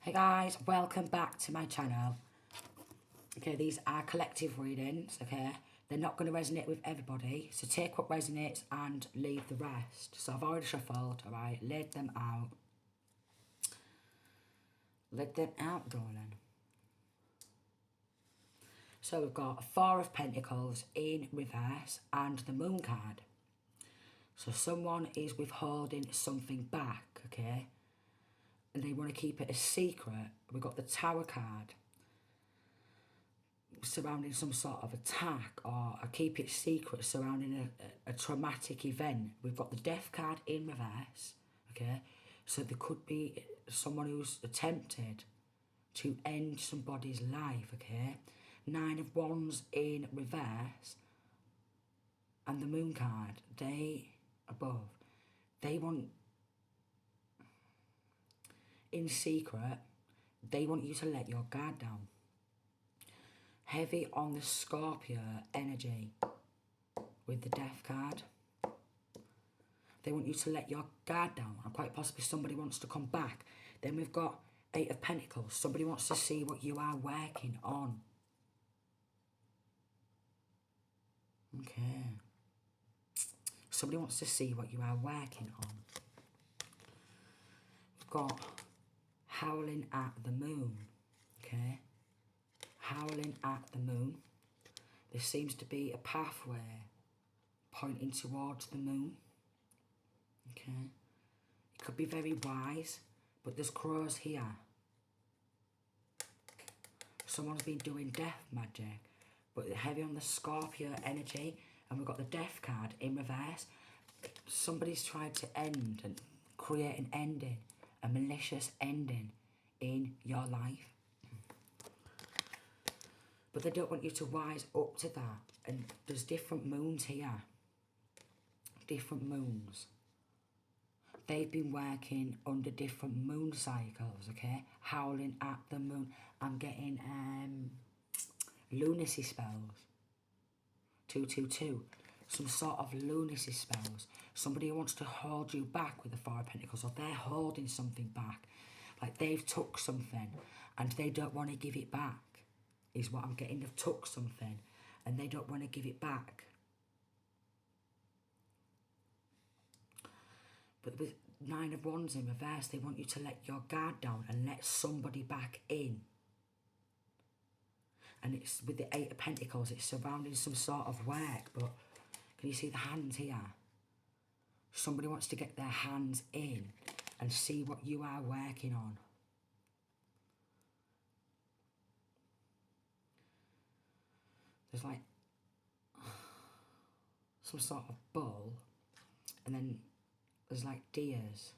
Hey guys, welcome back to my channel. Okay, these are collective readings, okay? They're not going to resonate with everybody, so take what resonates and leave the rest. So I've already shuffled, alright? Laid them out. Laid them out, darling. So we've got Four of Pentacles in reverse and the Moon card. So someone is withholding something back, okay? And they want to keep it a secret. We've got the Tower card surrounding some sort of attack or a keep it secret surrounding a traumatic event. We've got the Death card in reverse, okay? So there could be someone who's attempted to end somebody's life, okay? Nine of Wands in reverse and the Moon card, they above, they want, in secret, they want you to let your guard down. Heavy on the Scorpio energy with the Death card. They want you to let your guard down, and quite possibly somebody wants to come back. Then we've got Eight of Pentacles. Somebody wants to see what you are working on. Okay. Somebody wants to see what you are working on. We've got Howling at the Moon. Okay. Howling at the Moon. There seems to be a pathway pointing towards the moon. Okay. It could be very wise, but there's crows here. Someone's been doing death magic, but heavy on the Scorpio energy, and we've got the Death card in reverse. Somebody's tried to end and create an ending, a malicious ending in your life. But they don't want you to wise up to that. And there's different moons here. Different moons. They've been working under different moon cycles, okay? Howling at the moon. I'm getting lunacy spells. 222. Some sort of lunacy spells. Somebody who wants to hold you back with the Four of Pentacles, or they're holding something back. Like they've took something and they don't want to give it back, is what I'm getting. They've took something and they don't want to give it back. But with Nine of Wands in reverse, they want you to let your guard down and let somebody back in. And it's with the Eight of Pentacles, it's surrounding some sort of work, but can you see the hands here? Somebody wants to get their hands in and see what you are working on. There's like some sort of bull, and then there's like deers.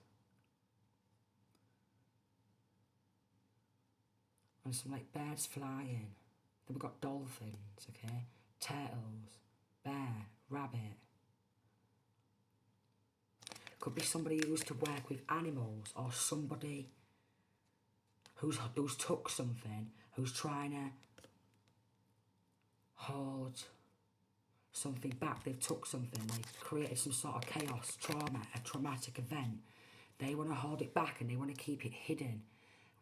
And some like birds flying. Then we've got dolphins, okay? Turtles, bear, rabbit. Could be somebody who used to work with animals, or somebody who's took something, who's trying to hold something back. They've took something, they've created some sort of chaos, trauma, a traumatic event. They want to hold it back and they want to keep it hidden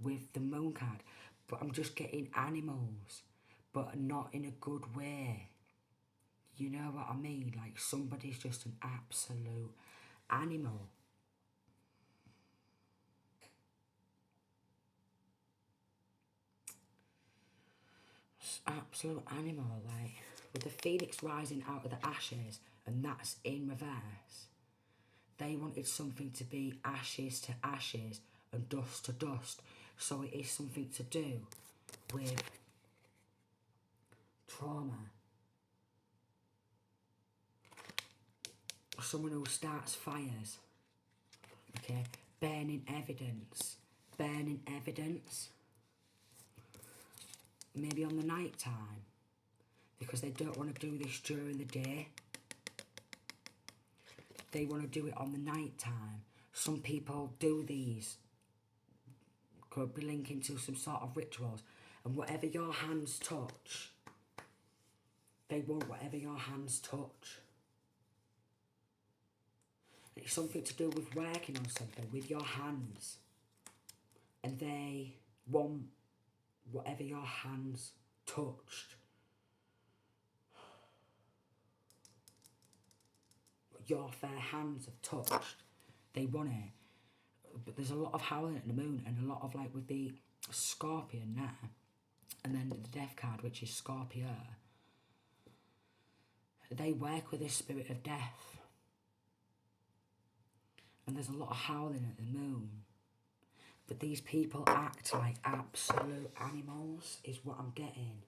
with the Moon card. But I'm just getting animals, but not in a good way. You know what I mean? Like somebody's just an absolute animal. Absolute animal, like with the phoenix rising out of the ashes, and that's in reverse. They wanted something to be ashes to ashes and dust to dust. So it is something to do with trauma. Someone who starts fires. Okay, burning evidence. Burning evidence. Maybe on the night time, because they don't want to do this during the day. They want to do it on the night time. Some people do these, could be linking to some sort of rituals, and whatever your hands touch, they want whatever your hands touch. It's something to do with working on something with your hands, and they want whatever your hands touched, your fair hands have touched, they want it. But there's a lot of howling at the moon, and a lot of, like, with the scorpion there, and then the death card, which is Scorpio, they work with this spirit of death. And there's a lot of howling at the moon. But these people act like absolute animals, is what I'm getting.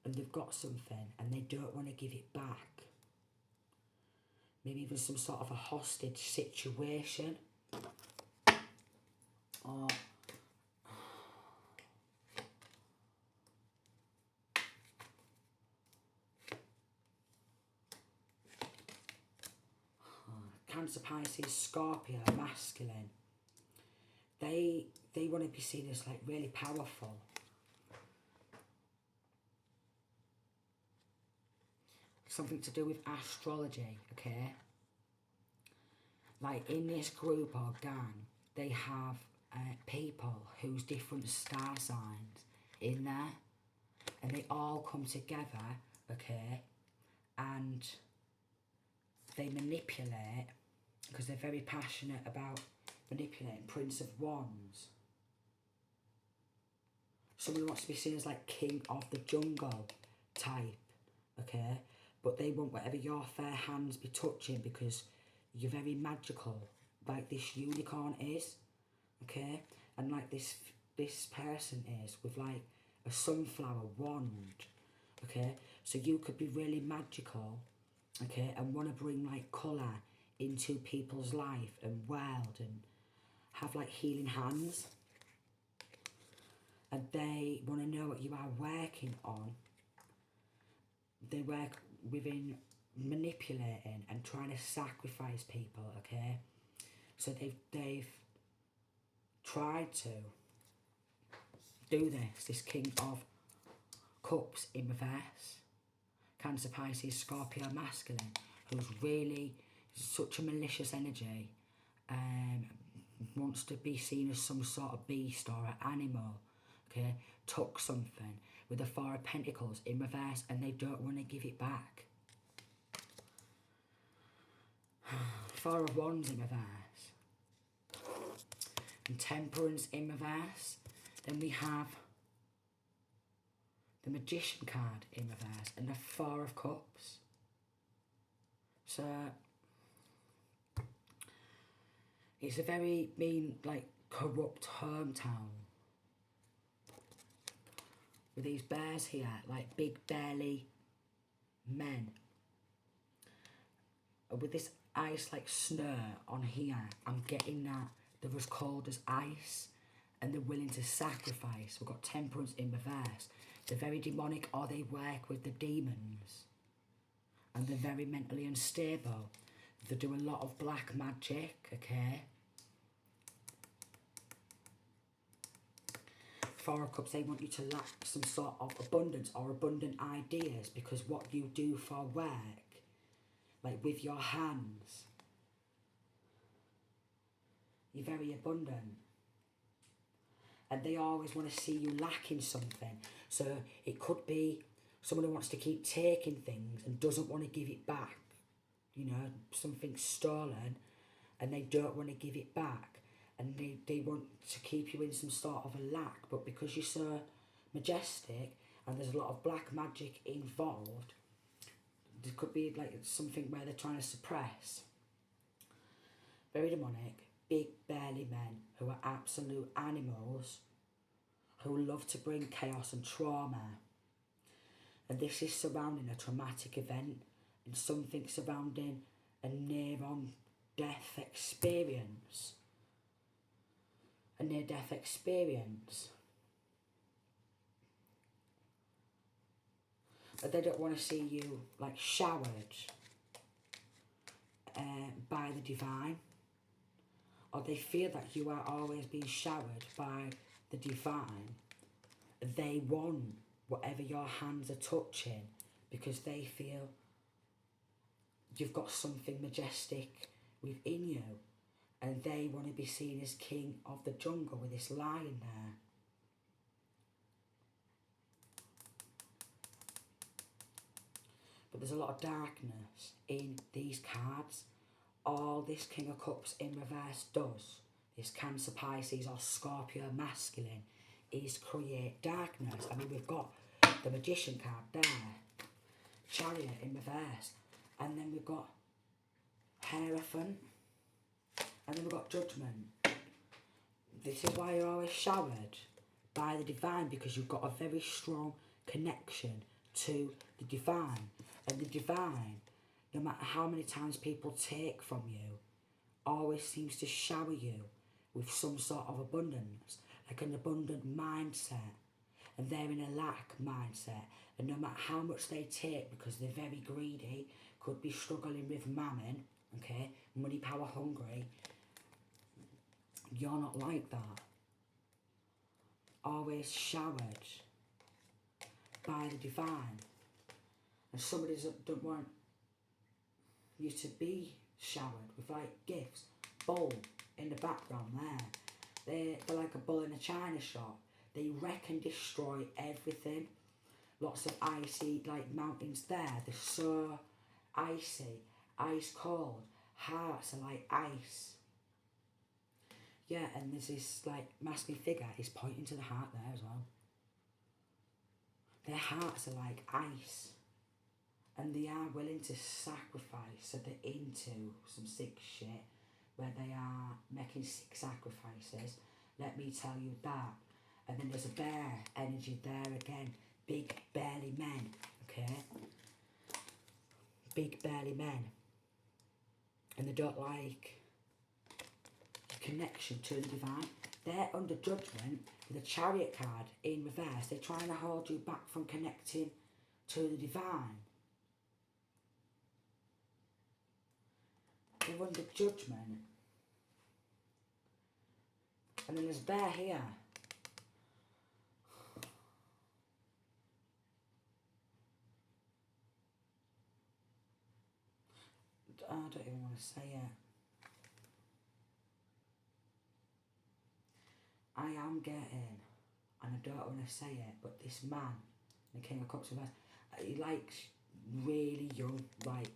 And they've got something, and they don't want to give it back. Maybe even some sort of a hostage situation. Or Cancer, Pisces, Scorpio, masculine. They want to be seen as, like, really powerful. Something to do with astrology, okay? Like, in this group or gang, they have people whose different star signs in there, and they all come together, okay, and they manipulate, because they're very passionate about manipulating. Prince of Wands. Someone wants to be seen as, like, king of the jungle type, okay, but they want whatever your fair hands be touching, because you're very magical, like this unicorn is, okay, and like this person is, with, like, a sunflower wand, okay, so you could be really magical, okay, and want to bring, like, colour into people's life and world, and have, like, healing hands, and they want to know what you are working on. They work within manipulating and trying to sacrifice people, okay? So they've tried to do this King of Cups in reverse. Cancer, Pisces, Scorpio, masculine, who's really such a malicious energy, wants to be seen as some sort of beast or an animal, okay? Took something with the Four of Pentacles in reverse, and they don't want to give it back. Four of Wands in reverse. And Temperance in reverse. Then we have the Magician card in reverse and the Four of Cups. So it's a very mean, like, corrupt hometown. With these bears here, like big burly men. With this ice like snow on here, I'm getting that they're as cold as ice and they're willing to sacrifice. We've got Temperance in reverse. They're very demonic, or they work with the demons. And they're very mentally unstable. They do a lot of black magic, okay? Four of Cups, they want you to lack some sort of abundance or abundant ideas, because what you do for work, like with your hands, you're very abundant. And they always want to see you lacking something. So it could be someone who wants to keep taking things and doesn't want to give it back. You know, something's stolen and they don't want to give it back. And they want to keep you in some sort of a lack. But because you're so majestic and there's a lot of black magic involved, there could be like something where they're trying to suppress. Very demonic, big burly men who are absolute animals, who love to bring chaos and trauma. And this is surrounding a traumatic event and something surrounding a near-on death experience. A near-death experience. But they don't want to see you like showered by the divine. Or they feel that you are always being showered by the divine. They want whatever your hands are touching because they feel you've got something majestic within you. and they want to be seen as king of the jungle with this lion there. But there's a lot of darkness in these cards. All this King of Cups in reverse does, this Cancer, Pisces or Scorpio masculine, is create darkness. I mean, we've got the Magician card there, Chariot in reverse, and then we've got Hierophant, and then we've got Judgment. This is why you're always showered by the divine, because you've got a very strong connection to the divine. And the divine, no matter how many times people take from you, always seems to shower you with some sort of abundance, like an abundant mindset. And they're in a lack mindset. And no matter how much they take, because they're very greedy, could be struggling with mammon, okay, money, power, hungry, you're not like that. Always showered by the divine. And somebody don't want you to be showered with like gifts. Bull in the background there. They're like a bull in a china shop. They wreck and destroy everything. Lots of icy like mountains there. They're so icy, ice cold. Hearts are like ice. Yeah, and there's this like masculine figure. He's pointing to the heart there as well. Their hearts are like ice. And they are willing to sacrifice, so they're into some sick shit where they are making sick sacrifices. Let me tell you that. And then there's a bear energy there again. Big burly men, okay? Big burly men. And they don't like connection to the divine. They're under judgment with a Chariot card in reverse. They're trying to hold you back from connecting to the divine. They're under judgment. And then there's bear here. I don't even want to say it. I am getting, and I don't want to say it, but this man, the King of Cups reverse, he likes really young, like,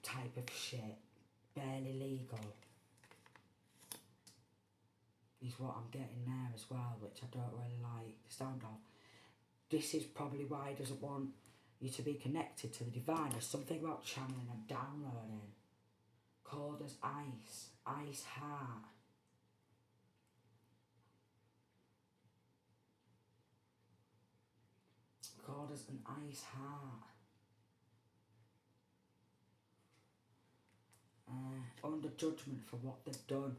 type of shit, barely legal, is what I'm getting there as well, which I don't really like the sound of. This is probably why he doesn't want you to be connected to the divine. There's something about channeling and downloading. Cold as ice, ice heart. Cold as an ice heart. Under judgment for what they've done.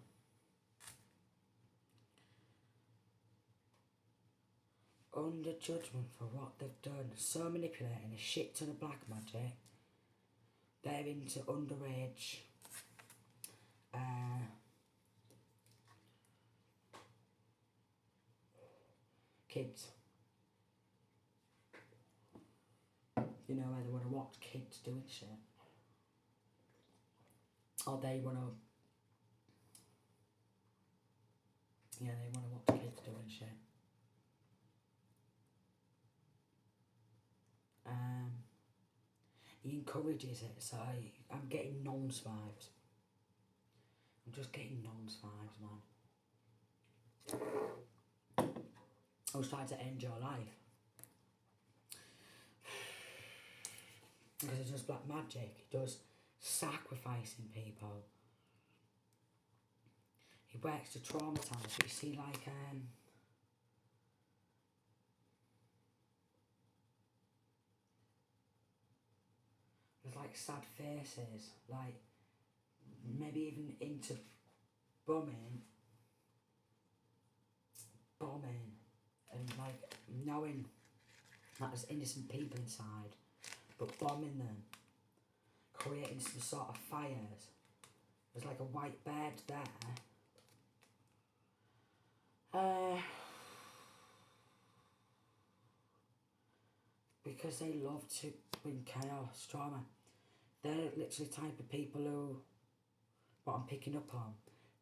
Under judgment for what they've done. So manipulating, a shit ton of black magic. They're into underage kids. You know, where they want to watch kids doing shit. Or they want to... Yeah, they want to watch kids doing shit. He encourages it, so I'm getting nonce vibes. I'm just getting nonce vibes, man. I was trying to end your life. Because it's just black magic. He does sacrificing people. He works to traumatise. But you see, like, there's like sad faces, like maybe even into bombing, and like knowing that there's innocent people inside, but bombing them, creating some sort of fires. There's like a white bed there. Because they love to bring chaos, drama. They're literally the type of people who, what I'm picking up on,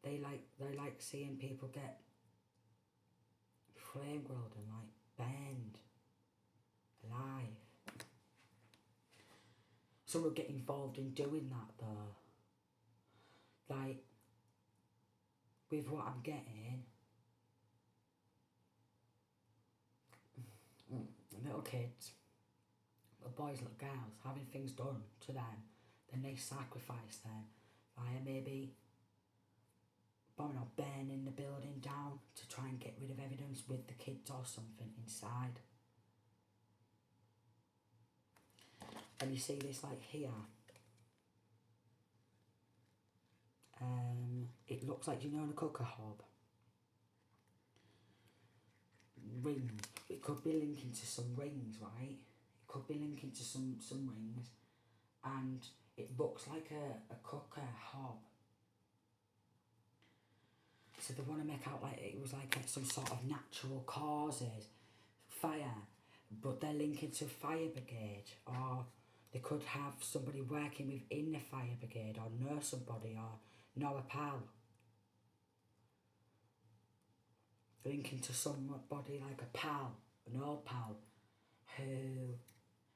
they like seeing people get flame grilled and like burned alive. Some will get involved in doing that though. Like, with what I'm getting, little kids, little boys, little girls, having things done to them, then they sacrifice them via maybe bombing or burning the building down to try and get rid of evidence with the kids or something inside. And you see this like here. It looks like, you know, in a cooker hob. Ring. It could be linking to some rings, right? It could be linking to some rings. And it looks like a cooker hob. So they want to make out like it was like some sort of natural causes. Fire. But they're linking to fire brigade. Or they could have somebody working within the fire brigade. Or know somebody. Or know a pal. Linking to somebody like a pal, an old pal, who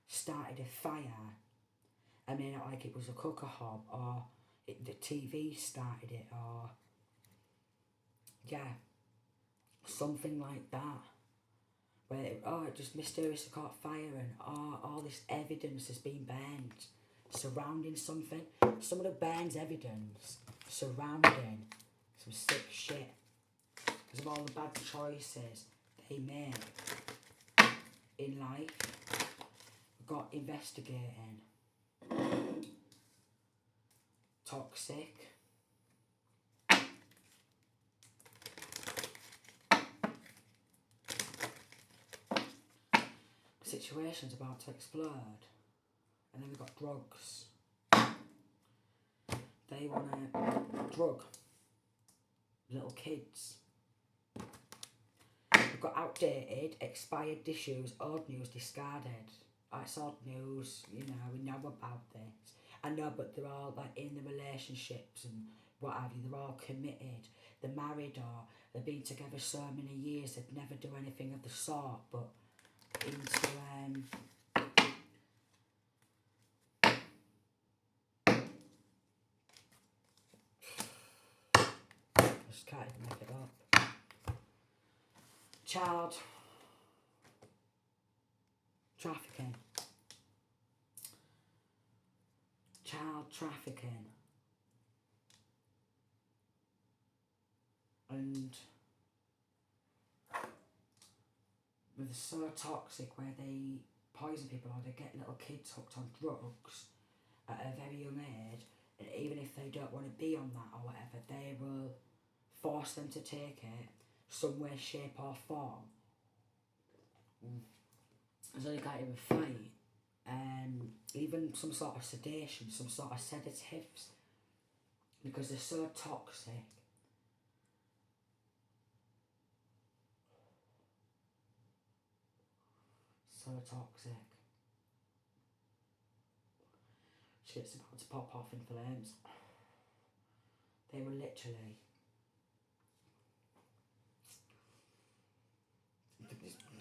started a fire. I mean, not like it was a cooker hob, or the TV started it, or yeah, something like that. Where it just mysteriously caught fire, and all this evidence has been burned surrounding something. Someone who burns evidence surrounding some sick shit. Because of all the bad choices they made in life. Got investigating. Toxic. Situation's about to explode. And then we've got drugs. They want to drug little kids. We've got outdated, expired tissues, old news discarded. It's old news, you know, we know about this. I know, but they're all like in the relationships and what have you, they're all committed. They're married or they've been together so many years they'd never do anything of the sort, but into I just can't even make it up. Child trafficking. Child trafficking. And they're so toxic where they poison people or they get little kids hooked on drugs at a very young age, and even if they don't want to be on that or whatever, they will force them to take it some way, shape or form. So they can't even fight. Even some sort of sedation, some sort of sedatives, because they're so toxic. So toxic. Shit's about to pop off in flames. They were literally...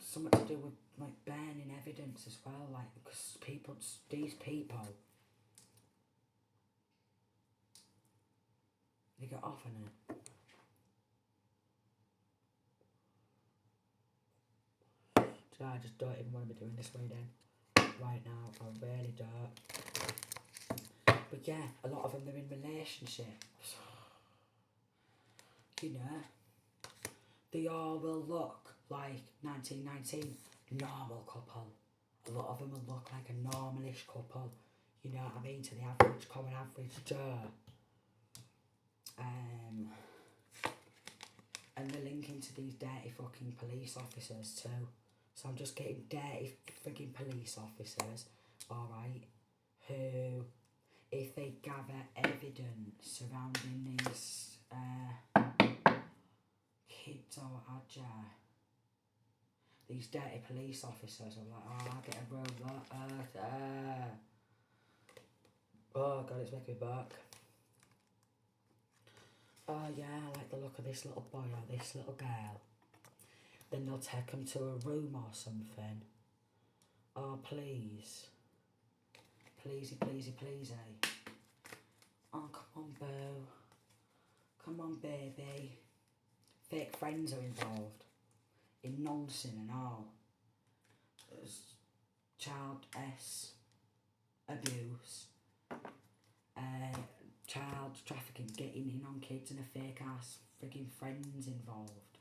something to do with like burning evidence as well, like because these people, they get off on it. So I just don't even want to be doing this right now. I really don't. But yeah, a lot of them are in relationships. You know, they all will look like 1919 normal couple. A lot of them will look like a normalish couple. You know what I mean? To the average, common average Joe. And they're linking to these dirty fucking police officers too. So I'm just getting dirty frigging police officers, alright, who, if they gather evidence surrounding these kids or what have you, these dirty police officers are like, oh, I'll get a robot. Oh god, it's making me bark. Oh yeah, I like the look of this little boy or this little girl. Then they'll take him to a room or something. Oh please. Pleasey, pleasey, pleasey. Oh come on, boo. Come on, baby. Fake friends are involved. In nonsense and all. There's child abuse. Child trafficking, getting in on kids and a fake ass frigging friends involved.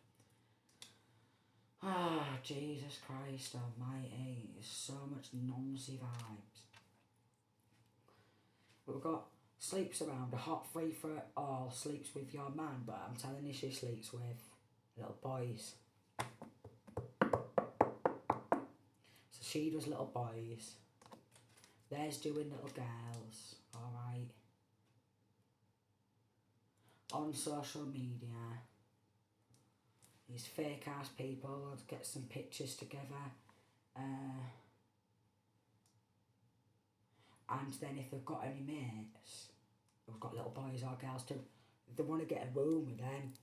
Ah, oh, Jesus Christ almighty, there's so much nonsense vibes. But we've got sleeps around, a hot free for it all, sleeps with your man, but I'm telling you she sleeps with little boys. So she does little boys, there's doing little girls, alright. On social media, these fake ass people get some pictures together, and then if they've got any mates who've got little boys or girls too, they want to get a room with them,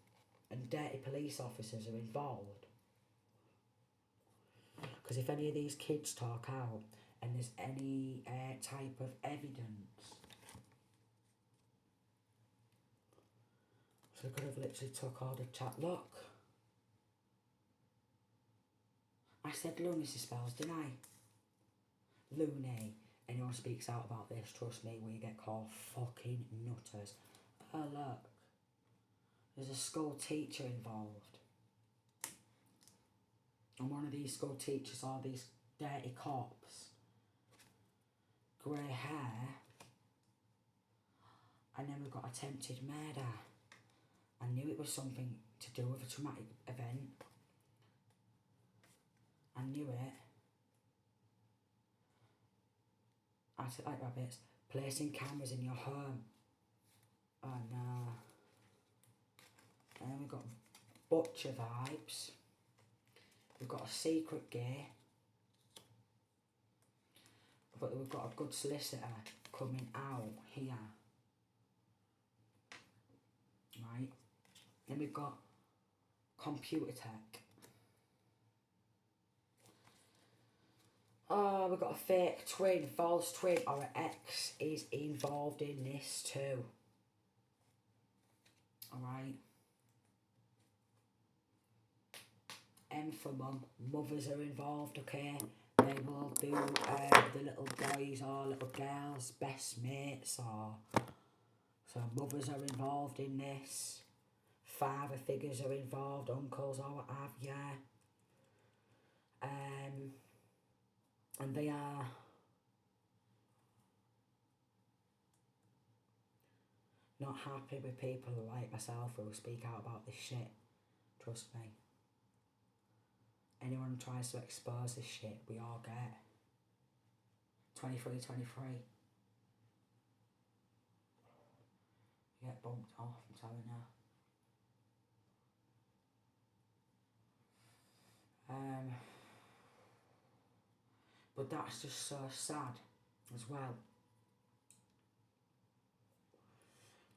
and dirty police officers are involved. Because if any of these kids talk out and there's any type of evidence, so they could have literally took all the chat. Look, I said lunacy spells, didn't I? Loony. Anyone speaks out about this, trust me, we get called fucking nutters. Oh look, there's a school teacher involved. And one of these school teachers are these dirty cops. Grey hair. And then we've got attempted murder. I knew it was something to do with a traumatic event. I knew it. I said like rabbits. Placing cameras in your home. Oh no. And then we've got butcher vibes. We've got a secret gay. But we've got a good solicitor coming out here. Right. Then we've got computer tech. Oh, we've got a fake twin, false twin, or an ex is involved in this too. Alright. M for mum. Mothers are involved, okay? They will do the little boys or little girls' best mates, or so mothers are involved in this. Father figures are involved, uncles or what have you. And they are not happy with people like myself who speak out about this shit. Trust me. Anyone who tries to expose this shit, we all get. 23. You get bumped off, I'm telling you. But that's just so sad as well.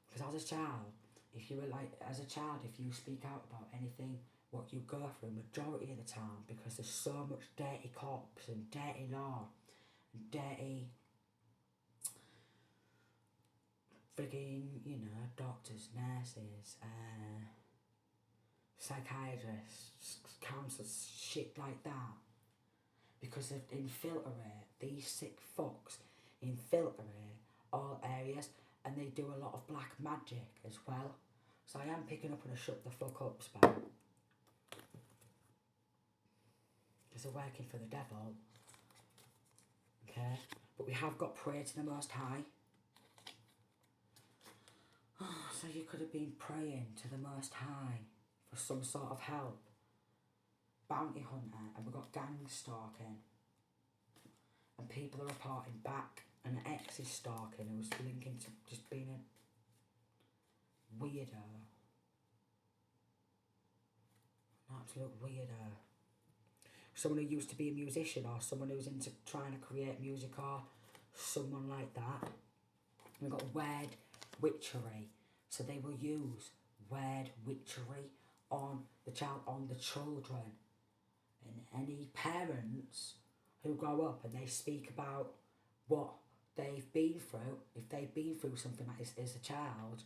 Because as a child, if you speak out about anything, what you go through majority of the time, because there's so much dirty cops and dirty law and dirty frigging, doctors, nurses, psychiatrists, counsellors, shit like that. Because they've infiltrated, these sick fucks infiltrate all areas, and they do a lot of black magic as well. So I am picking up on a shut the fuck up spell. Because they're working for the devil. Okay? But we have got prayer to the Most High. So you could have been praying to the Most High for some sort of help. Bounty hunter, and we've got gang stalking. And people are reporting back, and the ex is stalking, who's linking to just being a weirdo. An absolute weirdo. Someone who used to be a musician, or someone who's into trying to create music, or someone like that. We've got word witchery. So they will use word witchery on the child, on the children. And any parents who grow up and they speak about what they've been through, if they've been through something like this as a child,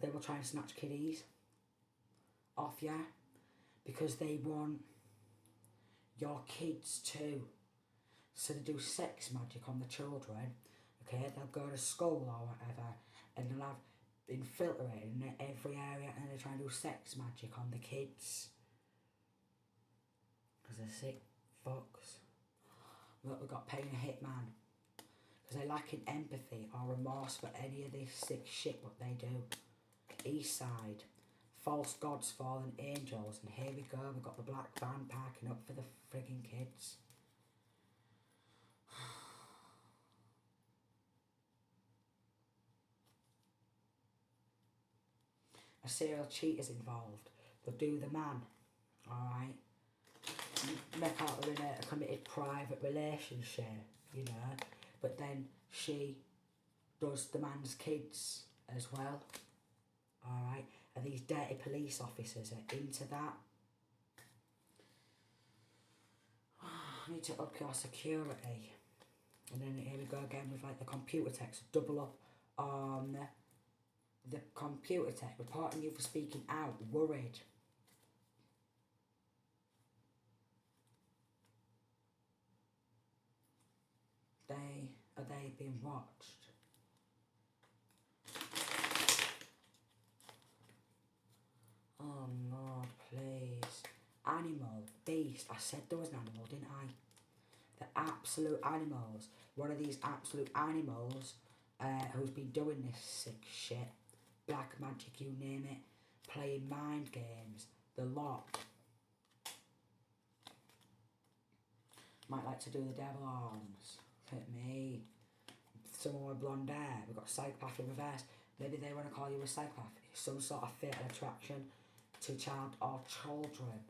they will try and snatch kiddies off you because they want your kids too. So they do sex magic on the children, okay? They'll go to school or whatever and they'll have infiltrated in every area and they try and do sex magic on the kids. Because they're sick fucks. Look, we've got paying a hitman. Because they're lacking empathy or remorse for any of this sick shit what they do. East side. False gods, fallen angels. And here we go, we've got the black van parking up for the frigging kids. A serial cheater's involved. They'll do the man. Alright? Make out they're in a committed private relationship, you know, but then she does the man's kids as well, alright, and these dirty police officers are into that. I need to up your security, and then here we go again with like the computer tech, so double up on the computer tech, reporting you for speaking out, worried. Are they being watched? Oh Lord, please. Animal, beast. I said there was an animal, didn't I? The absolute animals. One of these absolute animals who's been doing this sick shit. Black magic, you name it. Playing mind games. The lot. Might like to do the devil arms. Look at me. Someone with blonde hair. We've got psychopath in reverse. Maybe they want to call you a psychopath. It's some sort of fatal attraction to child or children.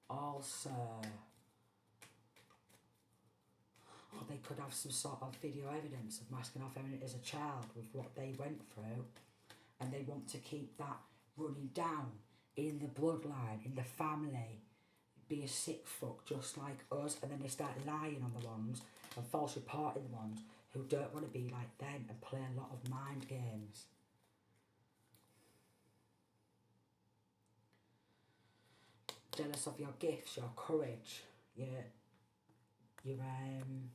Also. Or they could have some sort of video evidence of masking off evidence as a child with what they went through. And they want to keep that running down in the bloodline, in the family. Be a sick fuck just like us, and then they start lying on the ones and false reporting the ones who don't want to be like them and play a lot of mind games. Jealous of your gifts, your courage, your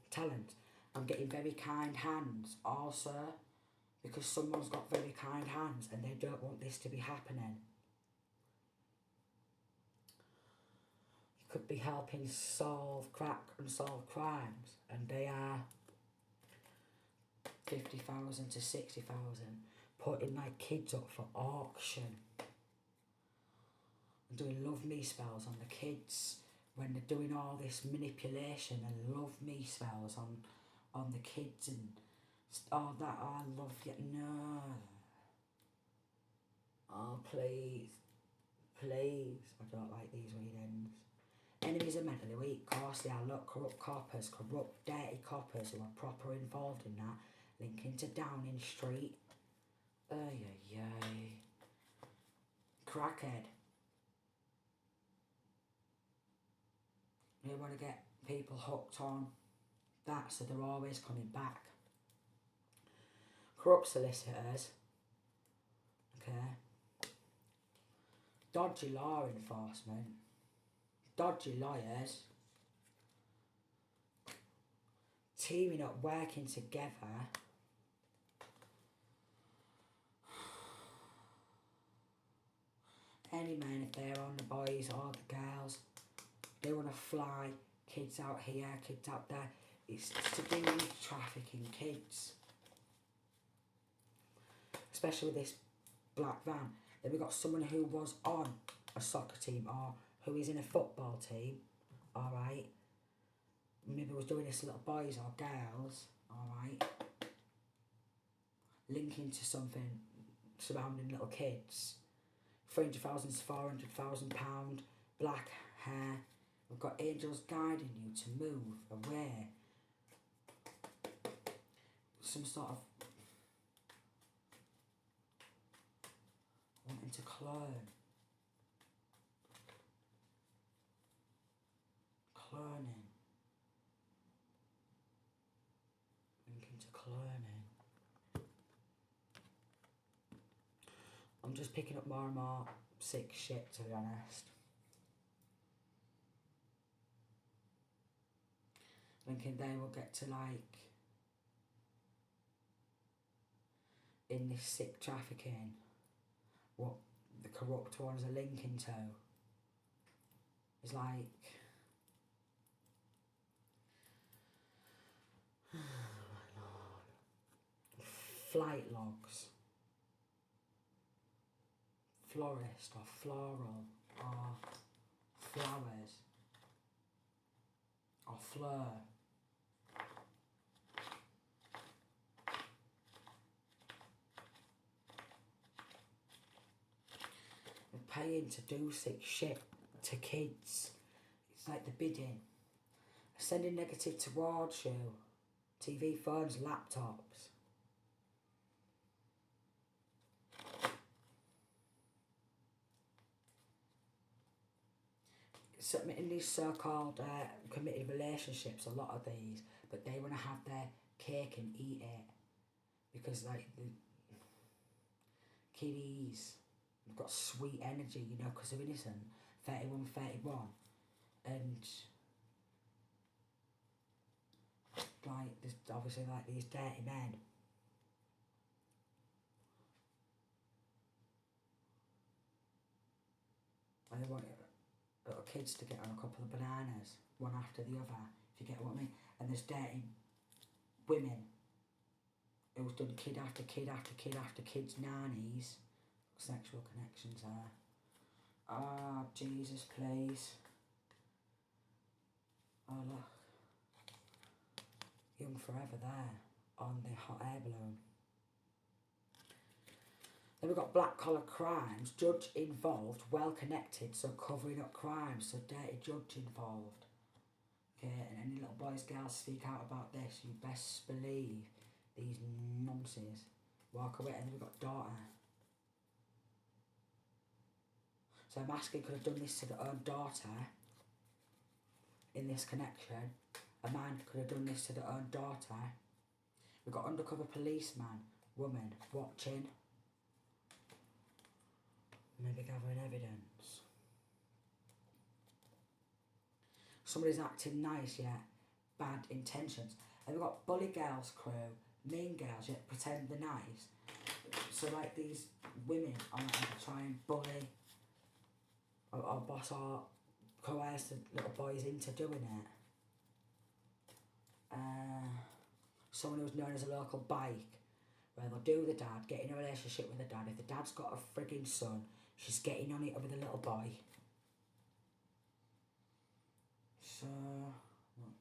talent. I'm getting very kind hands also, because someone's got very kind hands and they don't want this to be happening. Could be helping crack and solve crimes, and they are 50,000 to 60,000, putting like kids up for auction and doing love me spells on the kids when they're doing all this manipulation and love me spells on the kids and all that. Oh, I love you. No. Oh, please. Please. I don't like these readings. Enemies are mentally weak, coarsely are corrupt coppers, corrupt dirty coppers who are proper involved in that, linking to Downing Street. Crackhead. They want to get people hooked on that, so they're always coming back. Corrupt solicitors. Okay. Dodgy law enforcement. Dodgy lawyers, teaming up, working together. Any men, if they're on the boys or the girls, they want to fly kids out here, kids out there. It's to do with trafficking kids. Especially with this black van. Then we've got someone who was on a soccer team or who is in a football team, alright, maybe was doing this to little boys or girls, alright, linking to something surrounding little kids, 300,000 to 400,000 pound, black hair. We've got angels guiding you to move away. Some sort of to clone. Cloning. Linking to cloning. I'm just picking up more and more sick shit, to be honest. Thinking they will get to, like, in this sick trafficking, what the corrupt ones are linking to is like, oh my lord, flight logs, florist or floral or flowers or fleur. They're paying to do sick shit to kids. It's like the bidding. Sending negative towards you. TV, phones, laptops. In these so-called committed relationships, a lot of these, but they want to have their cake and eat it. Because, like, the kiddies have got sweet energy, you know, because they're innocent. 31, 31. And, like, there's obviously, like, these dirty men. And they want little kids to get on a couple of bananas, one after the other, if you get what I mean. And there's dirty women who's done kid after kid after kid after kid's nannies. Sexual connections there. Ah, oh, Jesus, please. Oh, look. Young Forever there on the hot air balloon. Then we've got black collar crimes, judge involved, well connected, so covering up crimes, so dirty judge involved. Okay, and any little boys, girls speak out about this, you best believe these nonsense. Walk away. And then we've got daughter. So a masculine could have done this to their own daughter in this connection. A man could have done this to their own daughter. We've got undercover policeman, woman, watching. Maybe gathering evidence. Somebody's acting nice, yet bad intentions. And we've got bully girls crew, mean girls, yet pretend they're nice. So, like, these women are try and bully or boss or coerce the little boys into doing it. Someone who's known as a local bike, where they'll do the dad, get in a relationship with the dad. If the dad's got a frigging son, she's getting on it with a little boy. So, what?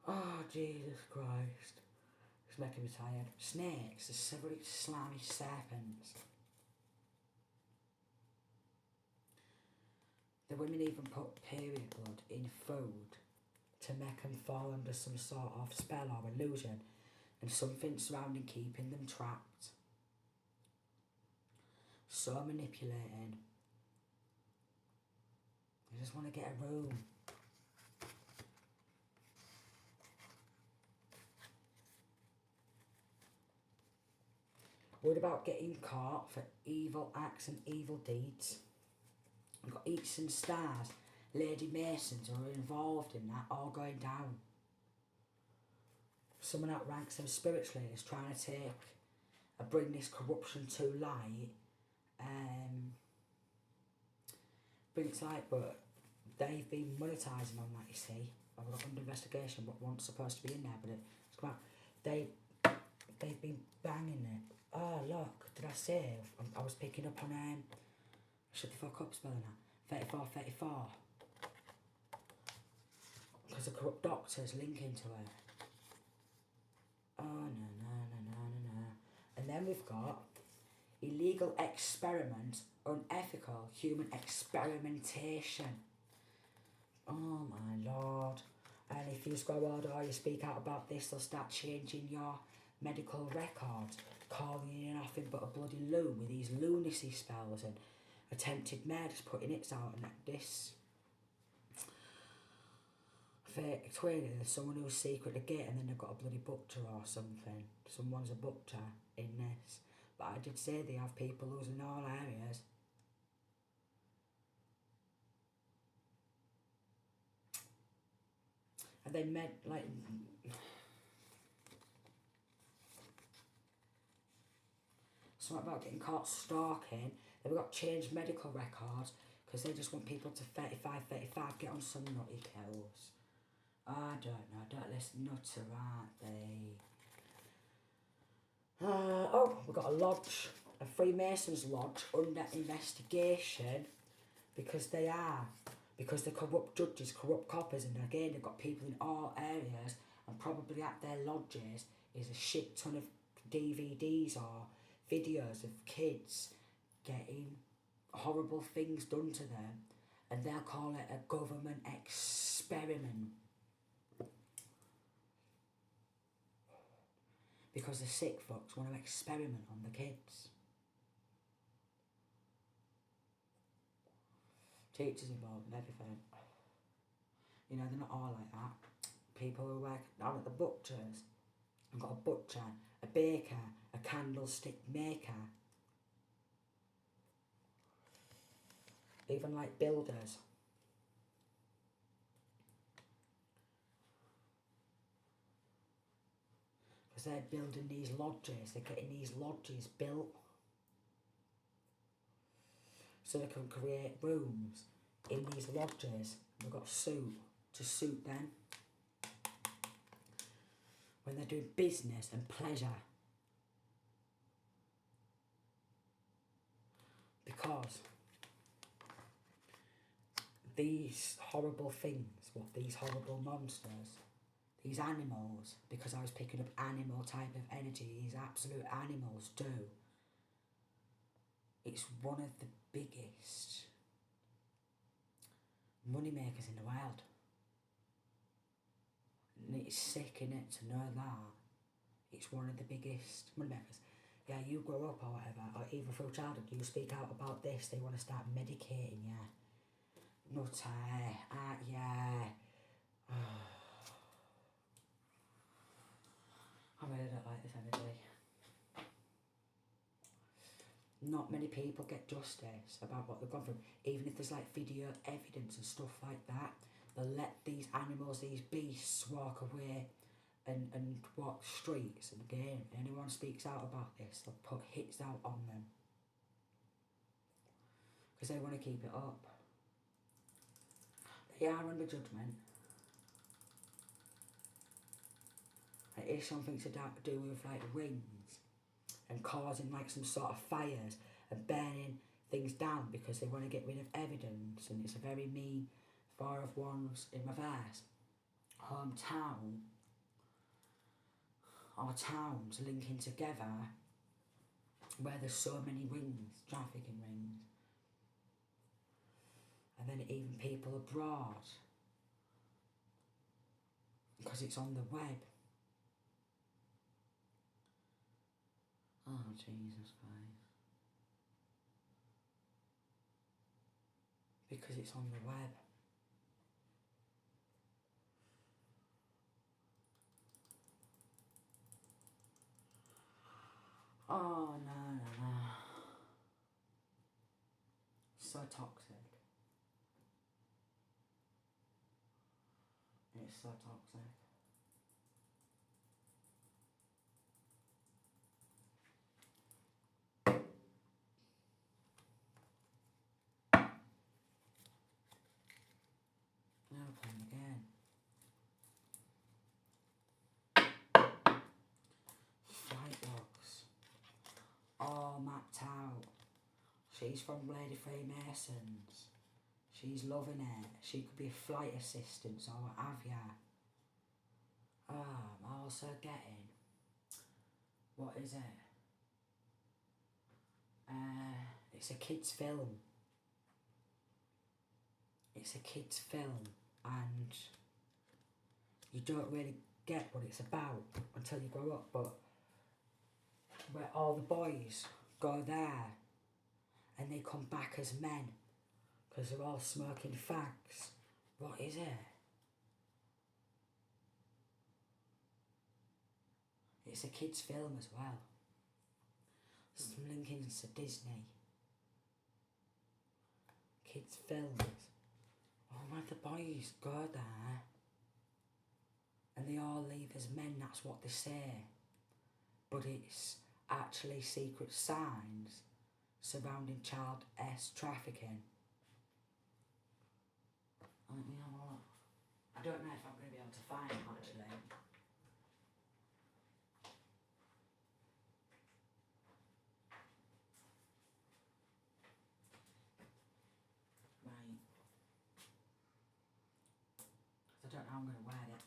Oh, Jesus Christ. It's making me tired. Snakes, the several slimy serpents. The women even put period blood in food to make them fall under some sort of spell or illusion, and something surrounding keeping them trapped. So manipulating. I just want to get a room. Worried about getting caught for evil acts and evil deeds. We've got Eastern Stars, Lady Masons who are involved in that, all going down. Someone outranks them spiritually is trying to bring this corruption to light. Bring it to light, but they've been monetising on that, you see. I've got under investigation what one's supposed to be in there, but it's come out. They've been banging it. Oh, look, did I save? I was picking up on, shut the fuck up spelling that. 34, 34. Because the corrupt doctors link into it. Oh, no. And then we've got illegal experiment, unethical human experimentation. Oh, my lord. And if you go out or you speak out about this, they'll start changing your medical records, calling in nothing but a bloody loon with these lunacy spells and attempted murders, putting it out, and this fake twin and there's someone who's secretly gay, and then they've got a bloody butcher or something. Someone's a butcher in this. But I did say they have people who's in all areas. And they meant like something about getting caught stalking. They've got changed medical records because they just want people to 35 get on some nutty pills. I don't know, don't listen nutter, aren't they? Oh, we've got a lodge, a Freemasons lodge under investigation because the corrupt judges, corrupt coppers, and again they've got people in all areas, and probably at their lodges is a shit ton of DVDs or videos of kids getting horrible things done to them, and they'll call it a government experiment. Because the sick fucks want to experiment on the kids. Teachers involved and everything. You know, they're not all like that. People who work down at the butchers. I've got a butcher, a baker, a candlestick maker. Even like builders. Because they're building these lodges, they're getting these lodges built. So they can create rooms in these lodges. They've got to suit them. When they're doing business and pleasure. Because these horrible things, these horrible monsters, these animals, because I was picking up animal type of energy, these absolute animals do. It's one of the biggest money makers in the world. And it's sick, innit, to know that. It's one of the biggest money makers. Yeah, you grow up or whatever, or even through childhood, you speak out about this, they want to start medicating you. Nutter, yeah. I really don't like this energy. Not many people get justice about what they've gone through. Even if there's like video evidence and stuff like that, they'll let these animals, these beasts walk away and walk streets. And again, if anyone speaks out about this, they'll put hits out on them. Because they want to keep it up. They are under judgment. It is something to do with like rings and causing like some sort of fires and burning things down because they want to get rid of evidence, and it's a very mean far of ones in my verse. Hometown or towns linking together where there's so many rings, trafficking rings. And then even people abroad because it's on the web. Oh, Jesus Christ. Because it's on the web. Oh, no. So toxic. It's so toxic. Now we're playing again. Flight logs. All mapped out. She's from Lady Freemasons. She's loving it. She could be a flight assistant or what have ya. I'm also getting... What is it? It's a kid's film. It's a kid's film and you don't really get what it's about until you grow up, but where all the boys go there and they come back as men because they're all smoking fags. What is it? It's a kids' film as well. Some linkings to Disney. Kids' films. Oh, where the boys go there and they all leave as men, that's what they say. But it's actually secret signs surrounding child trafficking. Let me have a look. I don't know if I'm going to be able to find it actually. Right. I don't know how I'm going to word it.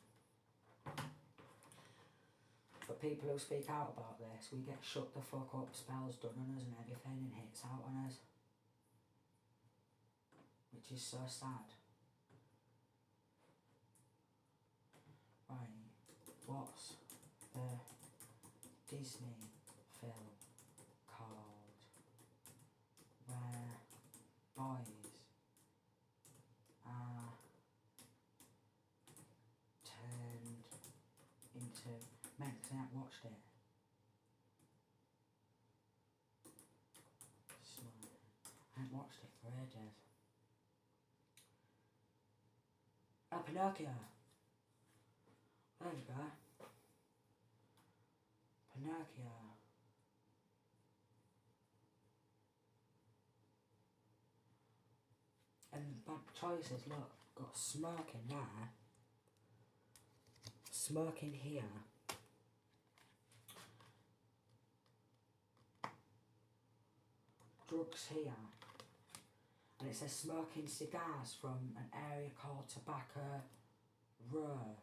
But people who speak out about this, we get shut the fuck up, spells done on us and everything, and hits out on us. Which is so sad. Right, what's the Disney film called where boys are turned into men? 'Cause I haven't watched it. I haven't watched it for ages. Oh, Pinocchio. There you go. Pinocchio. And bad choices, look, got smoking there. Smoking here. Drugs here. And it says smoking cigars from an area called Tobacco Row.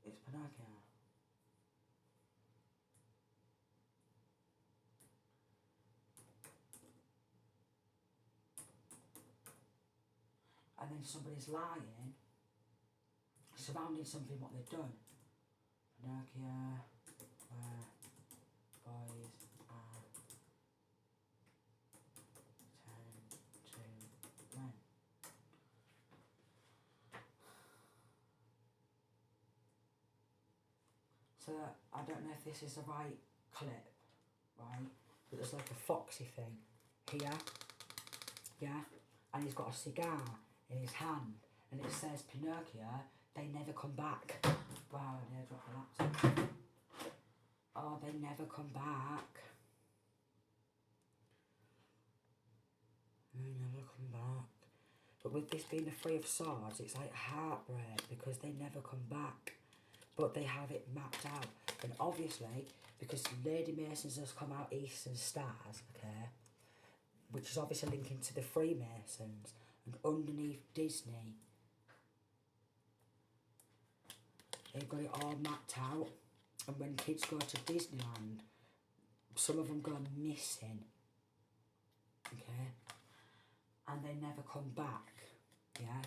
It's Pinocchio. And then somebody's lying surrounding something what they've done. Pinocchio, where boys are turned to men. So I don't know if this is the right clip, right? But there's like a foxy thing here, yeah? And he's got a cigar in his hand and it says Pinocchio, they never come back. Wow, I nearly dropped the laptop. Oh, they never come back. They never come back. But with this being the Three of Swords, it's like heartbreak because they never come back. But they have it mapped out. And obviously, because Lady Masons has come out Eastern Stars, okay, which is obviously linking to the Freemasons, and underneath Disney, they've got it all mapped out. And when kids go to Disneyland, some of them go missing, okay, and they never come back, yeah.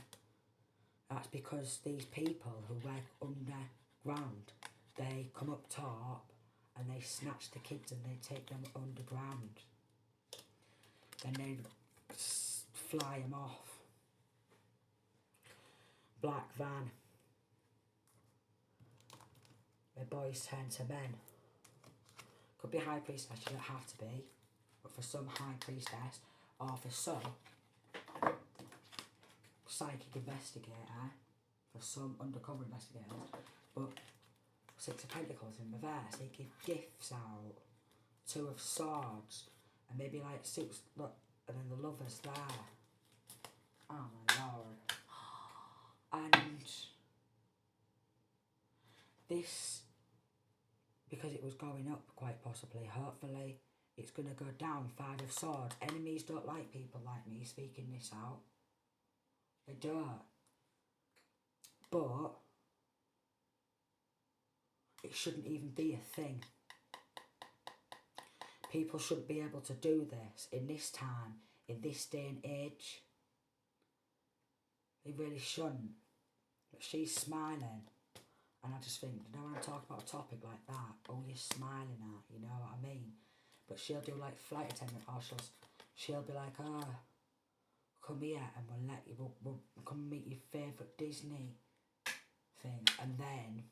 That's because these people who work underground, they come up top and they snatch the kids and they take them underground. Then they fly them off. Black van. Where boys turn to men. Could be high priestess, you don't have to be. But for some high priestess, or for some psychic investigator, for some undercover investigators, but Six of Pentacles in reverse, they give gifts out, Two of Swords, and maybe like six, look, and then the Lover's there. Oh my lord. And this, because it was going up quite possibly, hopefully it's going to go down. Five of Swords. Enemies don't like people like me speaking this out. They don't. But it shouldn't even be a thing. People shouldn't be able to do this in this time, in this day and age. They really shouldn't. But she's smiling And I just think, you know, when I talk about a topic like that, all you're smiling at, you know what I mean? But she'll do like flight attendant, or she'll be like, come here and we'll come meet your favourite Disney thing. And then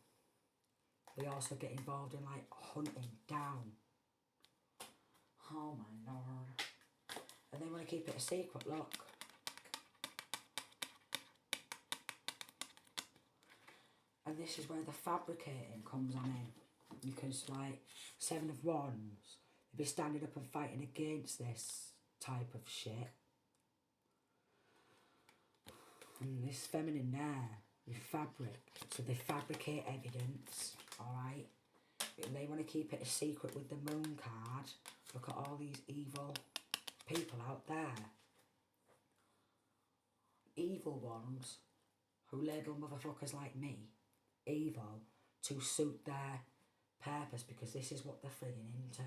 we also get involved in like hunting down. Oh my lord. And they want to keep it a secret, look. And this is where the fabricating comes on in. Because like 7 of Wands, they'd be standing up and fighting against this type of shit. And this feminine there, with fabric, so they fabricate evidence, alright? And they want to keep it a secret with the moon card. Look at all these evil people out there. Evil ones who label motherfuckers like me evil to suit their purpose, because this is what they're frigging into.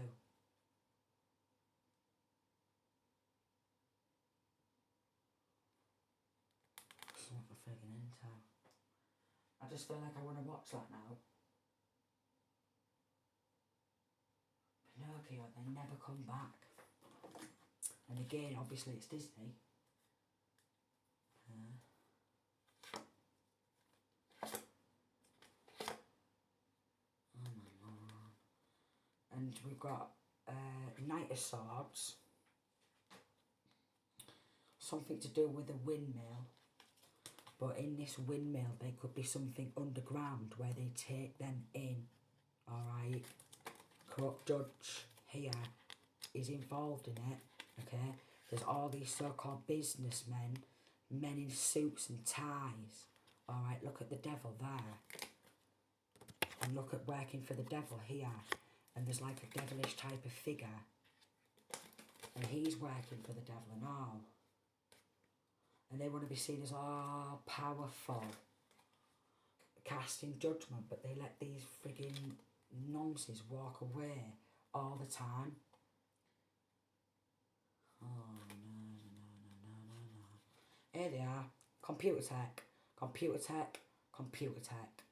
This is what they're frigging into. I just feel like I want to watch that now. Pinocchio, they never come back. And again, obviously it's Disney. Oh my lord. And we've got Knight of Swords. Something to do with a windmill. But in this windmill, there could be something underground where they take them in. Alright. Corrupt judge here is involved in it. Okay. There's all these so-called businessmen, men in suits and ties. Alright, look at the devil there. And look at working for the devil here. And there's like a devilish type of figure. And he's working for the devil and all. And they want to be seen as all powerful, casting judgment, but they let these frigging nonsense walk away all the time. Oh, no. Here they are. Computer tech. Computer tech. Computer tech.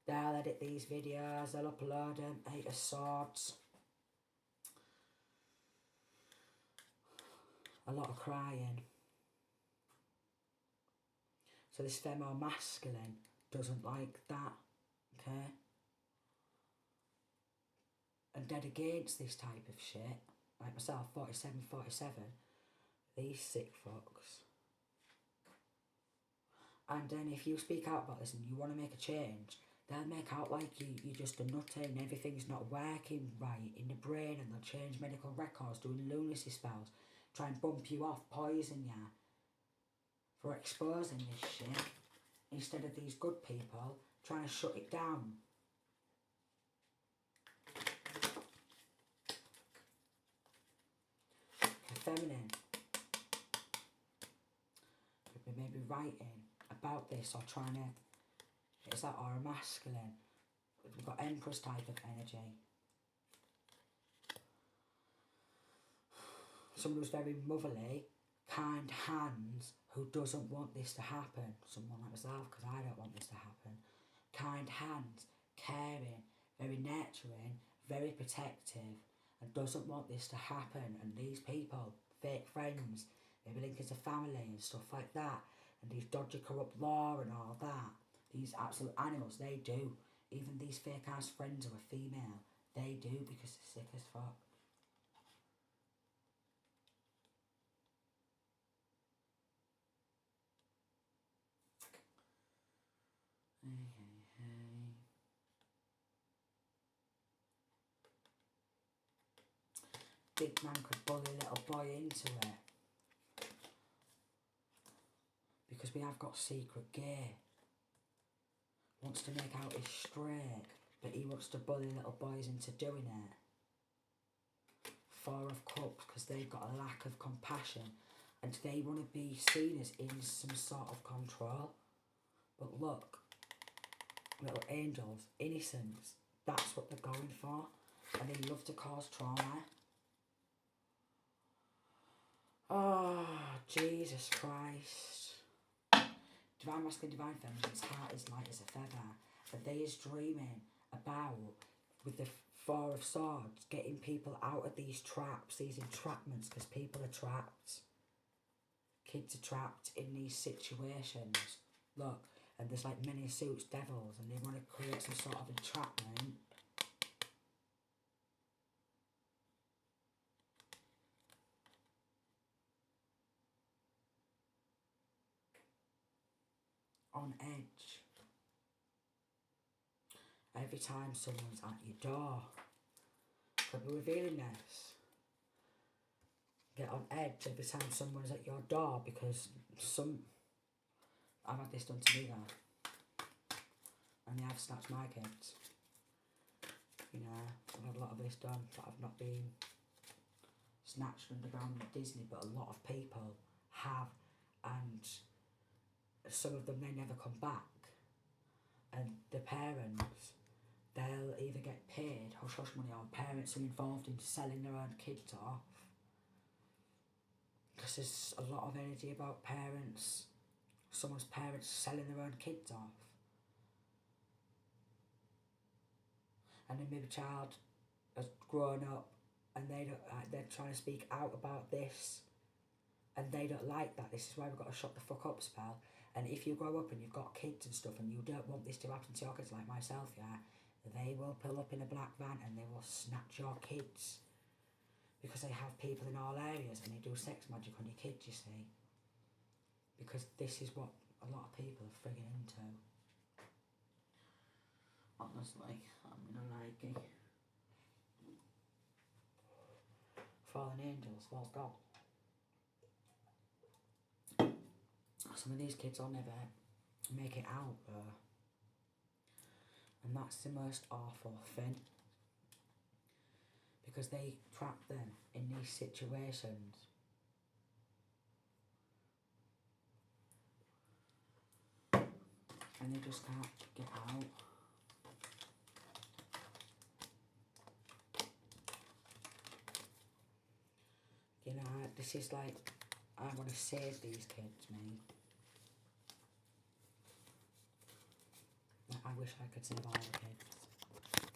They'll edit these videos. They'll upload them. 8 of Swords. A lot of crying. So this female masculine doesn't like that. Okay? And dead against this type of shit. Like myself, 47. These sick fucks. And then if you speak out about this and you want to make a change, they'll make out like you're just a nutter and everything's not working right in the brain, and they'll change medical records, doing lunacy spells, try and bump you off, poison you for exposing this shit, instead of these good people trying to shut it down. The feminine could be maybe writing about this or trying to, is that, or a masculine. We've got Empress type of energy. Someone who's very motherly, kind hands, who doesn't want this to happen. Someone like myself, because I don't want this to happen. Kind hands, caring, very nurturing, very protective, and doesn't want this to happen. And these people, fake friends, maybe linked to family and stuff like that, and these dodgy corrupt law and all that, these absolute animals, they do. Even these fake ass friends who are female, they do, because they're sick as fuck. Big man could bully a little boy into it. Because we have got secret gear. Wants to make out he's straight, but he wants to bully little boys into doing it. 4 of Cups, because they've got a lack of compassion and they want to be seen as in some sort of control. But look, little angels, innocence, that's what they're going for. And they love to cause trauma. Oh, Jesus Christ. Divine masculine, divine feminine, his heart is light as a feather. And they is dreaming about, with the Four of Swords, getting people out of these traps, these entrapments, because people are trapped. Kids are trapped in these situations. Look, and there's like many suits devils, and they want to create some sort of entrapment. On edge. Every time someone's at your door. Could be revealing this. Get on edge every time someone's at your door, because I've had this done to me though. And they have snatched my kids. You know, I've had a lot of this done, but I've not been snatched underground at Disney, but a lot of people have, and some of them, they never come back. And the parents, they'll either get paid hush hush money, or parents are involved in selling their own kids off. Because there's a lot of energy about parents, someone's parents selling their own kids off. And then maybe a child has grown up and they're trying to speak out about this, and they don't like that. This is why we've got to shut the fuck up spell. And if you grow up and you've got kids and stuff and you don't want this to happen to your kids, like myself, yeah, they will pull up in a black van and they will snatch your kids. Because they have people in all areas and they do sex magic on your kids, you see. Because this is what a lot of people are frigging into. Honestly, I'm gonna like it. Fallen angels, false God. Some of these kids will never make it out though. And that's the most awful thing. Because they trap them in these situations. And they just can't get out. You know, this is like, I want to save these kids, me. I wish I could save all the kids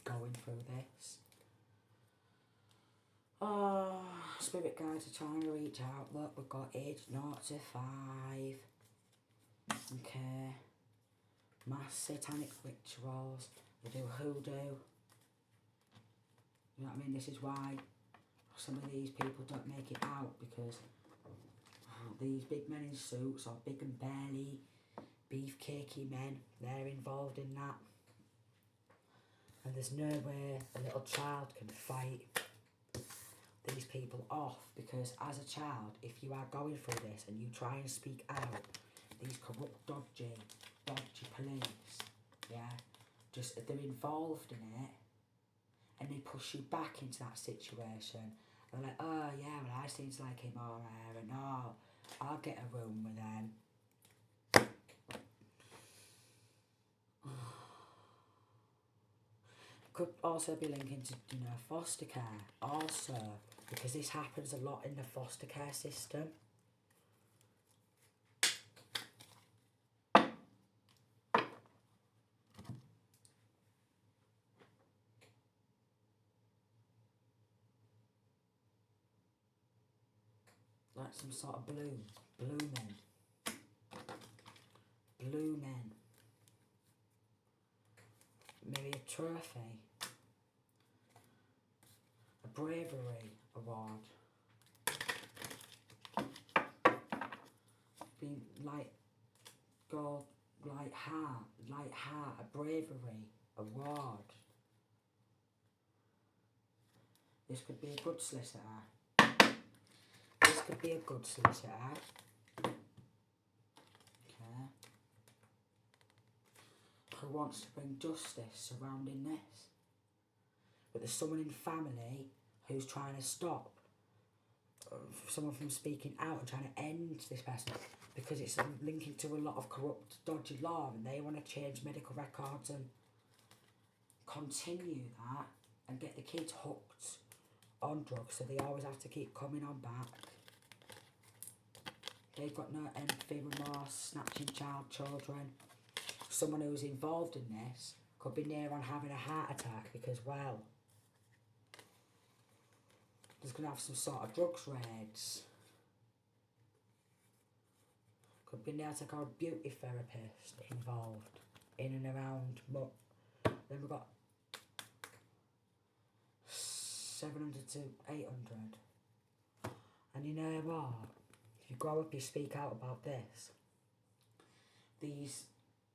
going through this. Oh, spirit guides are trying to reach out. Look, we've got age 0 to 5. Okay. Mass satanic rituals. They do hoodoo. You know what I mean? This is why some of these people don't make it out, because these big men in suits, or big and burly, beefcakey men, they're involved in that. And there's no way a little child can fight these people off, because as a child, if you are going through this and you try and speak out, these corrupt, dodgy police, yeah, just they're involved in it, and they push you back into that situation. They're like, oh yeah, well I seem to like him or her, and oh, I'll get a room with them. Could also be linking to, you know, foster care also, because this happens a lot in the foster care system. Like some sort of blue men. Maybe a trophy, a bravery award. Being like gold, light heart, a bravery award. This could be a good solicitor. This could be a good solicitor. Okay. Who wants to bring justice surrounding this. But there's someone in family who's trying to stop someone from speaking out and trying to end this person, because it's linking to a lot of corrupt, dodgy law, and they want to change medical records and continue that and get the kids hooked on drugs, so they always have to keep coming on back. They've got no empathy, remorse, snatching children. Someone who's involved in this Could be near on having a heart attack because, well, there's going to have some sort of drugs raids. Could be near to go a beauty therapist involved in and around. But then we've got 700 to 800. And you know what? If you grow up, you speak out about this. These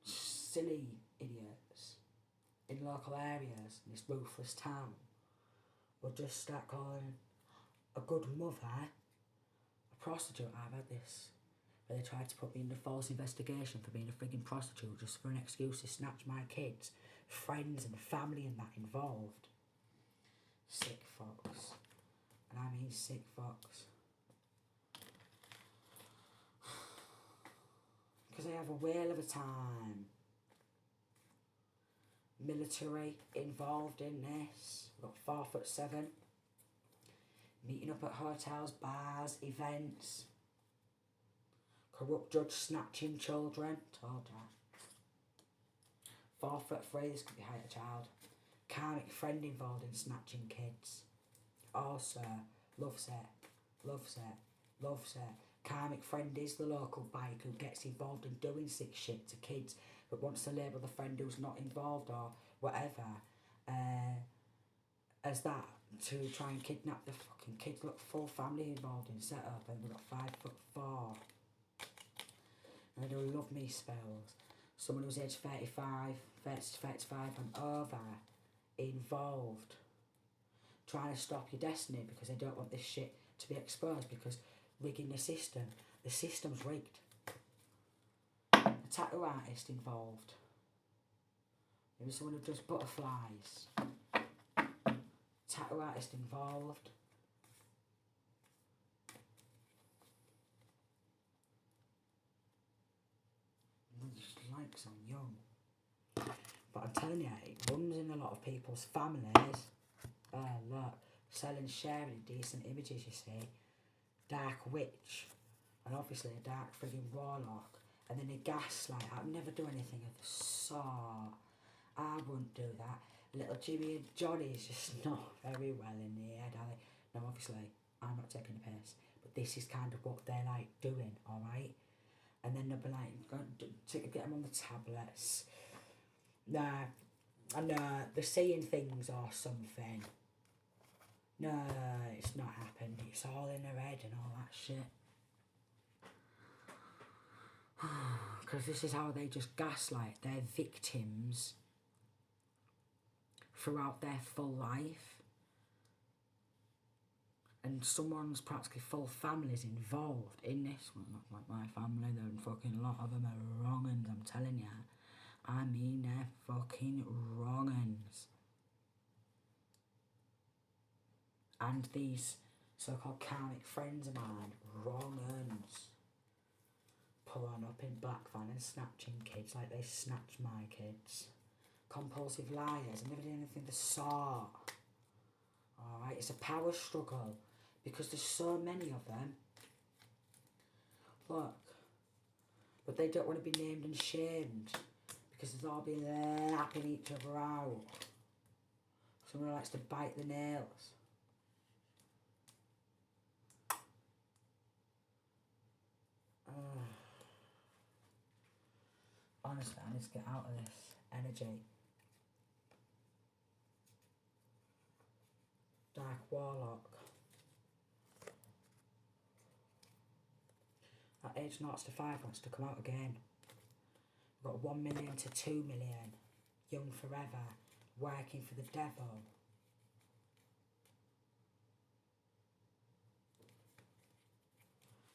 silly idiots in local areas, in this ruthless town, will just start calling a good mother a prostitute. I've had this, where they tried to put me in a false investigation for being a frigging prostitute just for an excuse to snatch my kids, friends and family and that involved. Sick fucks. And I mean sick fucks. Because they have a whale of a time. Military involved in this. We've got 4'7". Meeting up at hotels, bars, events. Corrupt judge snatching children. Told ya. 4'3", this could be height of child. Karmic friend involved in snatching kids. Also, loves it. Loves it. Loves it. Karmic friend is the local bike who gets involved in doing sick shit to kids but wants to label the friend who's not involved or whatever as that to try and kidnap the fucking kids. Look, full family involved in setup, and we've got 5'4". And they do love me spells. Someone who's aged 35, 30 to 35 and over involved trying to stop your destiny because they don't want this shit to be exposed because rigging the system's rigged. A tattoo artist involved. Maybe someone who does butterflies. Tattoo artist involved. Just like some young. But I'm telling you, it runs in a lot of people's families. Look, selling, sharing decent images, you see. Dark witch, and obviously a dark frigging warlock, and then a gaslight. I'd never do anything of the sort. I wouldn't do that. Little Jimmy and Johnny's just not very well in the head, are they? No, obviously, I'm not taking the piss, but this is kind of what they're like doing, alright? And then they'll be like, get them on the tablets. Nah, I know, they're seeing things or something. No, it's not happened. It's all in her head and all that shit. Because this is how they just gaslight their victims throughout their full life. And someone's practically full family's involved in this. Well, not like my family, they're fucking a lot of them are wrong uns, I'm telling you. I mean, they're fucking wrong uns. And these so-called karmic friends of mine, wrong uns, pulling up in black van and snatching kids like they snatched my kids. Compulsive liars, I never did anything of the sort. Alright, it's a power struggle because there's so many of them. Look, but they don't want to be named and shamed because they've all been lapping each other out. Someone who likes to bite the nails. Honestly, I need to get out of this energy. Dark Warlock. That age 0 to 5 wants to come out again. We've got 1 million to 2 million. Young forever. Working for the devil.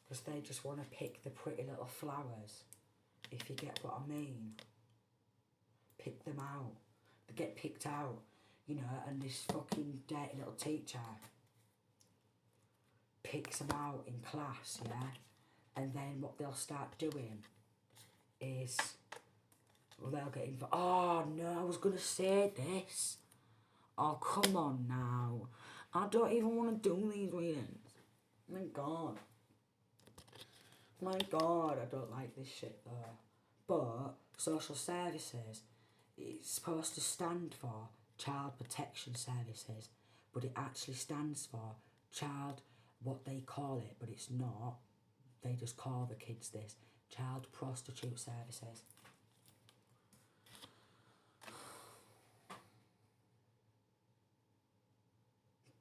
Because they just want to pick the pretty little flowers. If you get what I mean. Pick them out. They get picked out. You know, and this fucking dirty little teacher picks them out in class, yeah? And then what they'll start doing is, well, they'll get involved. Oh, no, I was going to say this. Oh, come on now. I don't even want to do these readings. My God. My God, I don't like this shit, though. But social services it's supposed to stand for Child Protection Services, but it actually stands for child, what they call it, but it's not. They just call the kids this, Child Prostitute Services.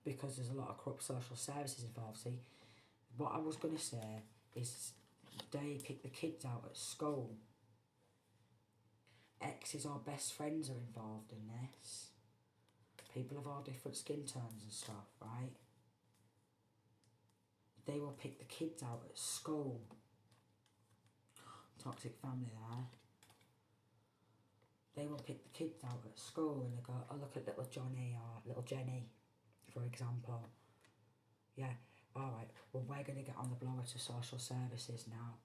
Because there's a lot of corrupt social services involved. See, what I was going to say is they pick the kids out at school. Exes or best friends are involved in this. People of all different skin tones and stuff, right? They will pick the kids out at school. Toxic family there. They will pick the kids out at school and they go, oh, look at little Johnny or little Jenny, for example. Yeah, alright, well, we're going to get on the blower to social services now,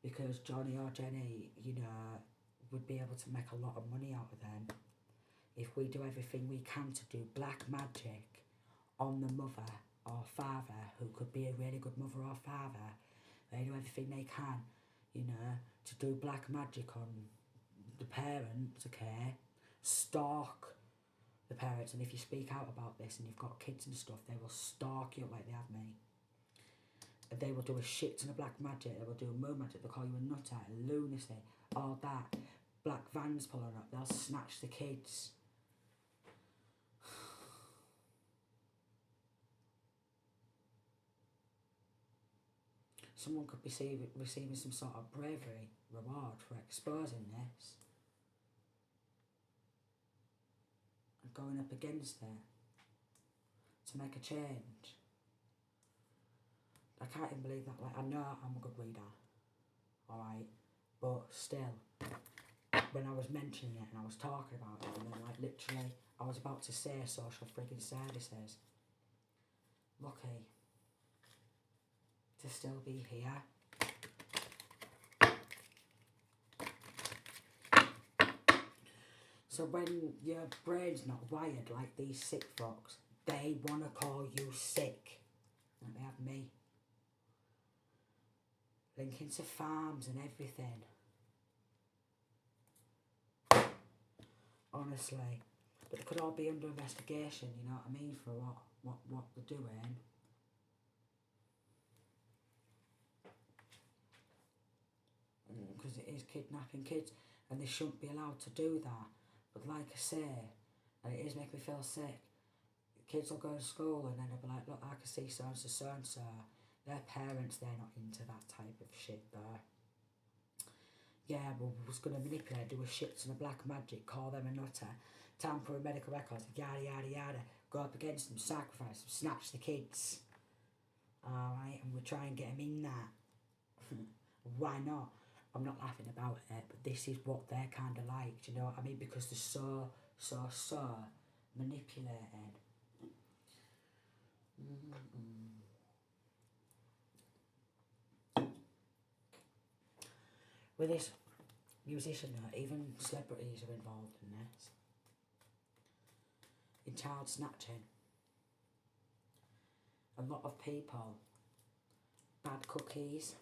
because Johnny or Jenny, you know, would be able to make a lot of money out of them if we do everything we can to do black magic on the mother or father, who could be a really good mother or father. They do everything they can, you know, to do black magic on the parents, okay? Stalk the parents, and if you speak out about this and you've got kids and stuff, they will stalk you like they have me. And they will do a shit ton of black magic, they will do a moon magic, they'll call you a nutter, a lunacy, all that. Black vans pulling up, they'll snatch the kids. Someone could be receiving some sort of bravery reward for exposing this and going up against it to make a change. I can't even believe that. Like, I know I'm a good reader, alright, but still, when I was mentioning it and I was talking about it, and then like literally I was about to say social frigging services, lucky to still be here. So when your brain's not wired like these sick fucks, they want to call you sick. Like they have me. Linking to farms and everything. Honestly. But it could all be under investigation, you know what I mean, for what they're doing. Because it is kidnapping kids, and they shouldn't be allowed to do that. But like I say, and it is making me feel sick, kids will go to school and then they'll be like, look, I can see so-and-so, so-and-so. Their parents, they're not into that type of shit there. Yeah, well, we're just going to manipulate, do a shit ton of black magic, call them a nutter, tamper with medical records, yada, yada, yada, go up against them, sacrifice them, snatch the kids. Alright, and we'll try and get them in that. Why not? I'm not laughing about it, but this is what they're kind of like, do you know what I mean? Because they're so manipulated. With this musician, even celebrities are involved in this. In child snatching. A lot of people, bad cookies,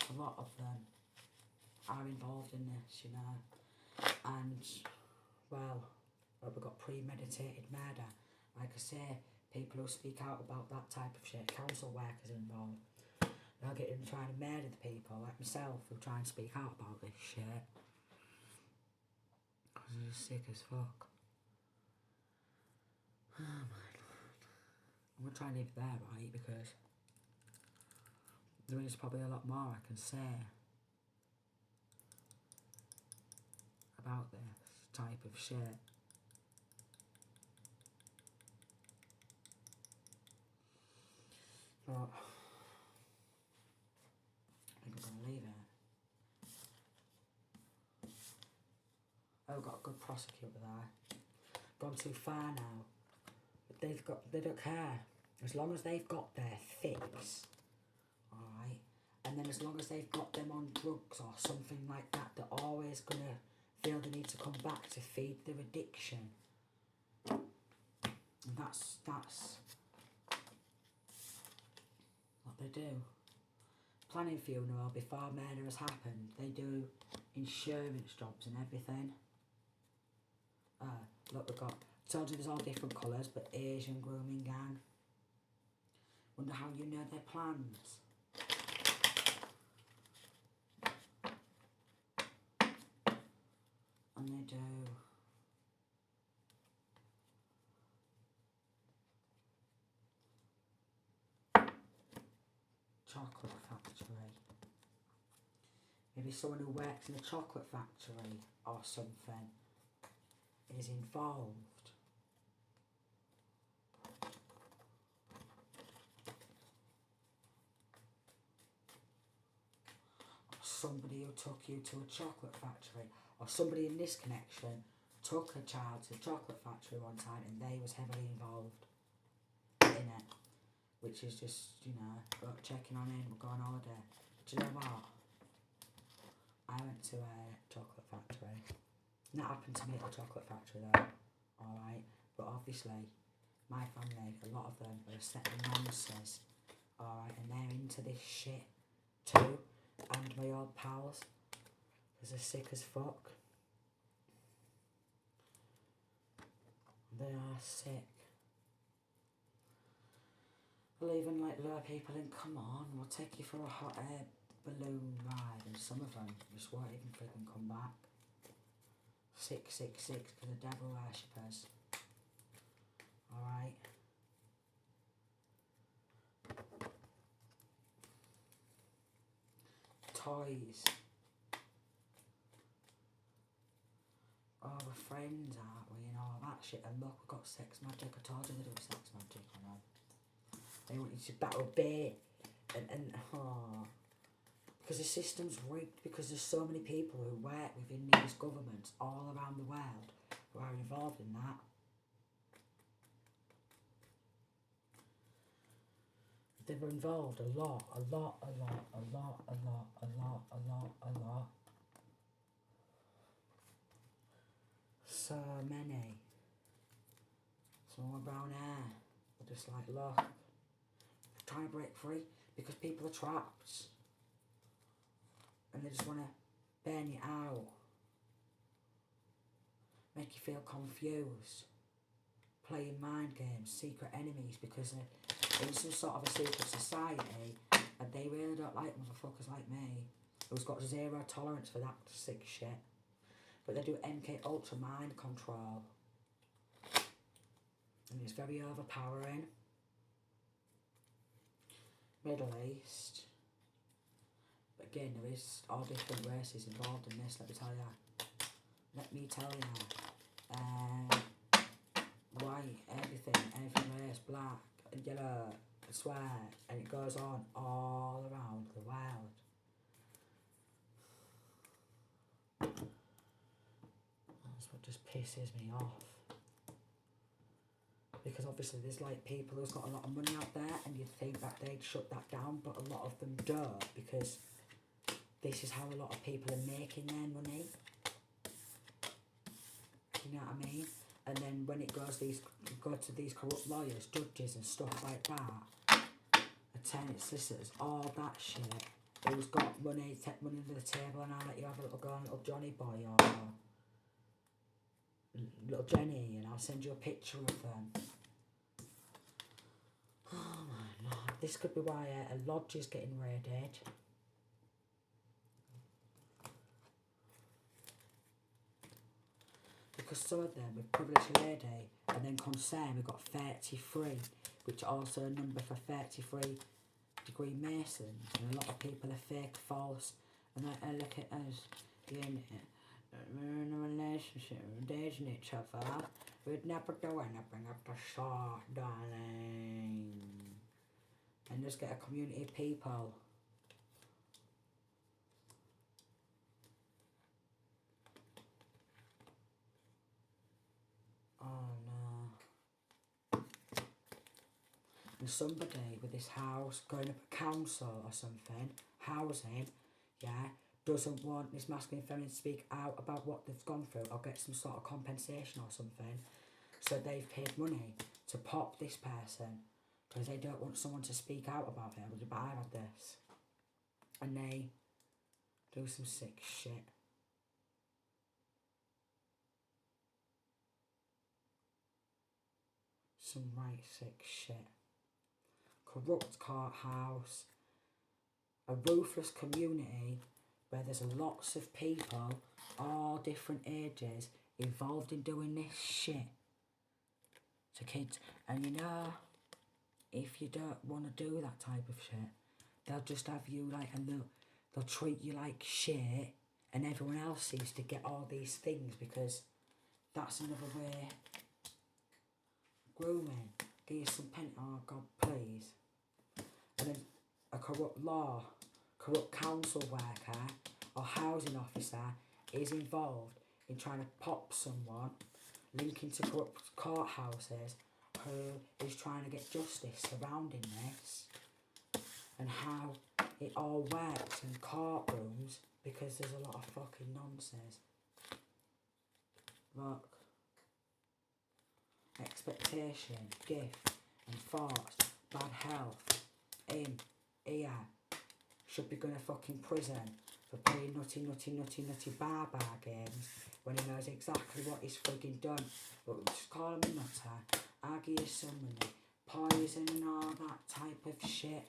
a lot of them are involved in this, you know. And, well, we've got premeditated murder. Like I say, people who speak out about that type of shit, council workers involved. They'll get in trying to murder the people, like myself, who try and speak out about this shit. Because they're sick as fuck. Oh my lord. I'm going to try and leave it there, right, because there is probably a lot more I can say about this type of shit. But I think I'm going to leave it. Oh, we've got a good prosecutor there. Gone too far now. But they don't care. As long as they've got their fix, alright, and then as long as they've got them on drugs or something like that, they're always gonna feel the need to come back to feed their addiction. And that's what they do. Planning funeral before murder has happened, they do insurance jobs and everything. Look, we've got, told you there's all different colours, but Asian grooming gang. Wonder how you know their plans. And they do. Chocolate factory. Maybe someone who works in a chocolate factory or something is involved. Somebody who took you to a chocolate factory, or somebody in this connection took a child to a chocolate factory one time and they was heavily involved in it, which is just, you know, checking on in, we're going on holiday. Do you know what? I went to a chocolate factory. And that happened to me at a chocolate factory though, alright, but obviously my family, a lot of them are a set of nonsense, alright, and they're into this shit too. And my old pals, because they're sick as fuck. They are sick. I'll even like lure people in, come on, we'll take you for a hot air balloon ride, and some of them just won't even freaking come back. 666 for the devil worshippers. Alright. Toys. Oh, we're friends, aren't we? And all that shit. And look, we've got sex magic. I told you they do sex magic, you know. They want you to battle bear. And because the system's rigged, because there's so many people who work within these governments all around the world who are involved in that. They were involved a lot. So many. Some with brown hair. They're just like, look, trying to break free because people are trapped. And they just want to burn you out. Make you feel confused. Playing mind games, secret enemies, because they're in some sort of a secret society and they really don't like motherfuckers like me who's got zero tolerance for that sick shit. But they do MK Ultra mind control. And it's very overpowering. Middle East. But again, there is all different races involved in this, let me tell you. Let me tell you. White, everything, every race, black, yellow, I swear, and it goes on all around the world. That's what just pisses me off. Because obviously there's like people who's got a lot of money out there and you'd think that they'd shut that down, but a lot of them don't, because this is how a lot of people are making their money. You know what I mean? And then when it goes to these corrupt lawyers, judges and stuff like that, attorneys, solicitors, all that shit, who's got money, take money under the table and I'll let you have a little go on little Johnny boy or little Jenny and I'll send you a picture of them. Oh my lord, this could be why a lodge is getting raided. Because some of them with privileged lady and then concern we've got 33, which also a number for 33 degree masons, and a lot of people are fake, false, and I look at us, we're in a relationship, we're dating each other, we'd never do anything of the sort, darling, and just get a community of people. Oh no. And somebody with this house going up a council or something, housing, yeah, doesn't want this masculine and feminine to speak out about what they've gone through or get some sort of compensation or something. So they've paid money to pop this person because they don't want someone to speak out about it. But I've had this. And they do some sick shit. Some right sick shit. Corrupt courthouse. A ruthless community where there's lots of people, all different ages, involved in doing this shit to kids. And you know, if you don't want to do that type of shit, they'll just have you like, and they'll treat you like shit, and everyone else seems to get all these things because that's another way. Grooming, give you some pen, oh God, please. And then a corrupt council worker or housing officer is involved in trying to pop someone, linking to corrupt courthouses, who is trying to get justice surrounding this, and how it all works in courtrooms because there's a lot of fucking nonsense. Look. Expectation, gift, and force, bad health, here, should be going to fucking prison for playing nutty bar games when he knows exactly what he's frigging done. But just call him a nutter, argue his son money, poison and all that type of shit.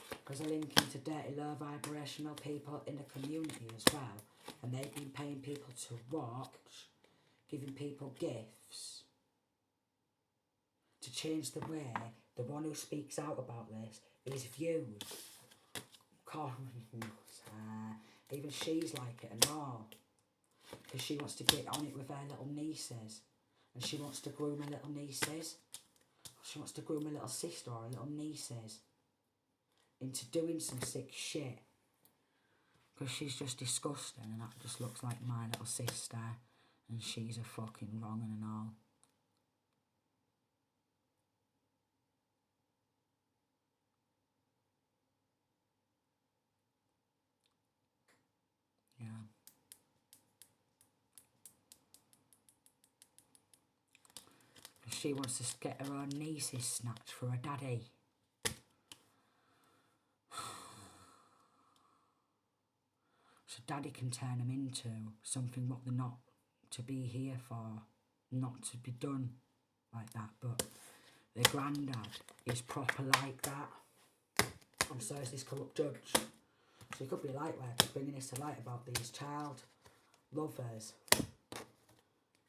Because they're linking to dirty, low vibrational people in the community as well, and they've been paying people to watch, giving people gifts to change the way the one who speaks out about this is viewed. Even she's like it and all, because she wants to get on it with her little nieces, and she wants to groom her little nieces. She wants to groom her little sister or her little nieces into doing some sick shit, because she's just disgusting, and that just looks like my little sister, and she's a fucking wrong and all. Yeah. She wants to get her own nieces snatched for her daddy. So daddy can turn them into something what they're not to be here for, not to be done like that. But their granddad is proper like that, and so is this corrupt judge. So he could be a light worker bringing this to light about these child lovers.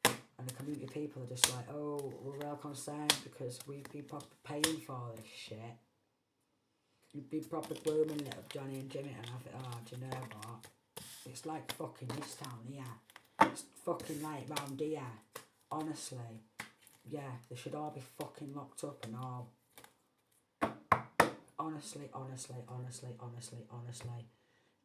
And the community people are just like, oh, we're real concerned because we've been proper paying for this shit. You've been proper grooming little Johnny and Jimmy, and I think, oh, do you know what? It's like fucking this town here. It's fucking like round here. Honestly. Yeah, they should all be fucking locked up and all. Honestly.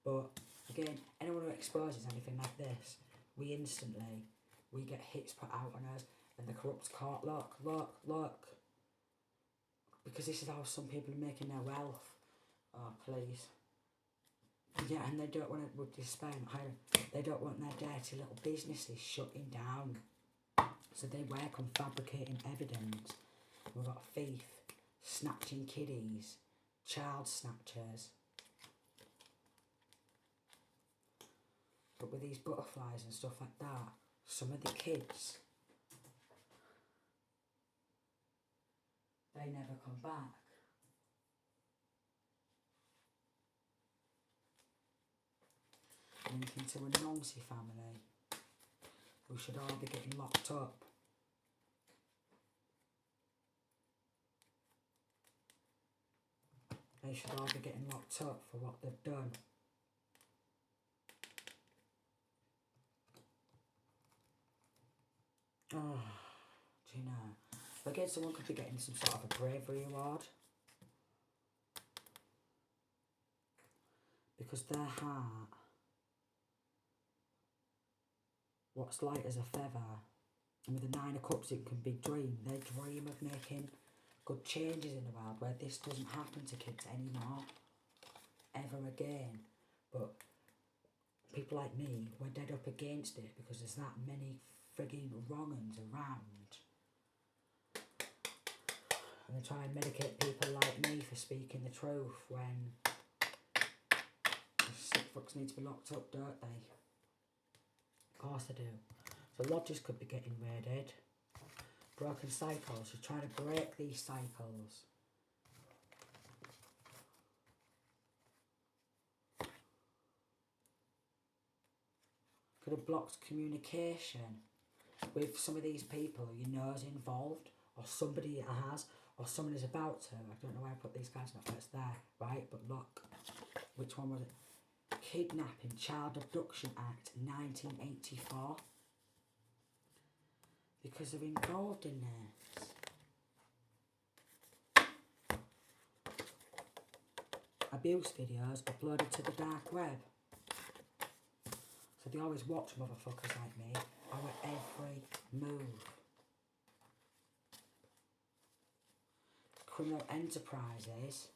But, again, anyone who exposes anything like this, we get hits put out on us, and the corrupt court, look. Because this is how some people are making their wealth. Oh, please. Yeah, and they don't want to, with despair, they don't want their dirty little businesses shutting down. So they work on fabricating evidence. We've got thief, snatching kiddies, child snatchers. But with these butterflies and stuff like that, some of the kids, they never come back. Linking to a Nancy family who should all be getting locked up. They should all be getting locked up for what they've done. Oh, do you know? Again, someone could be getting some sort of a bravery award. Because their heart, what's light as a feather, and with the 9 of Cups it can be dream. They dream of making good changes in the world where this doesn't happen to kids anymore, ever again. But people like me, we're dead up against it because there's that many frigging wrong-uns around. And they try and medicate people like me for speaking the truth when the sick fucks need to be locked up, don't they? Of course they do. So lodges could be getting raided. Broken cycles. You're trying to break these cycles. Could have blocked communication with some of these people you know is involved, or somebody has, or someone is about to. I don't know where I put these guys, not it's there, right? But look, which one was it? Kidnapping, Child Abduction Act, 1984. Because they're involved in this. Abuse videos uploaded to the dark web. So they always watch motherfuckers like me, our every move. Criminal enterprises.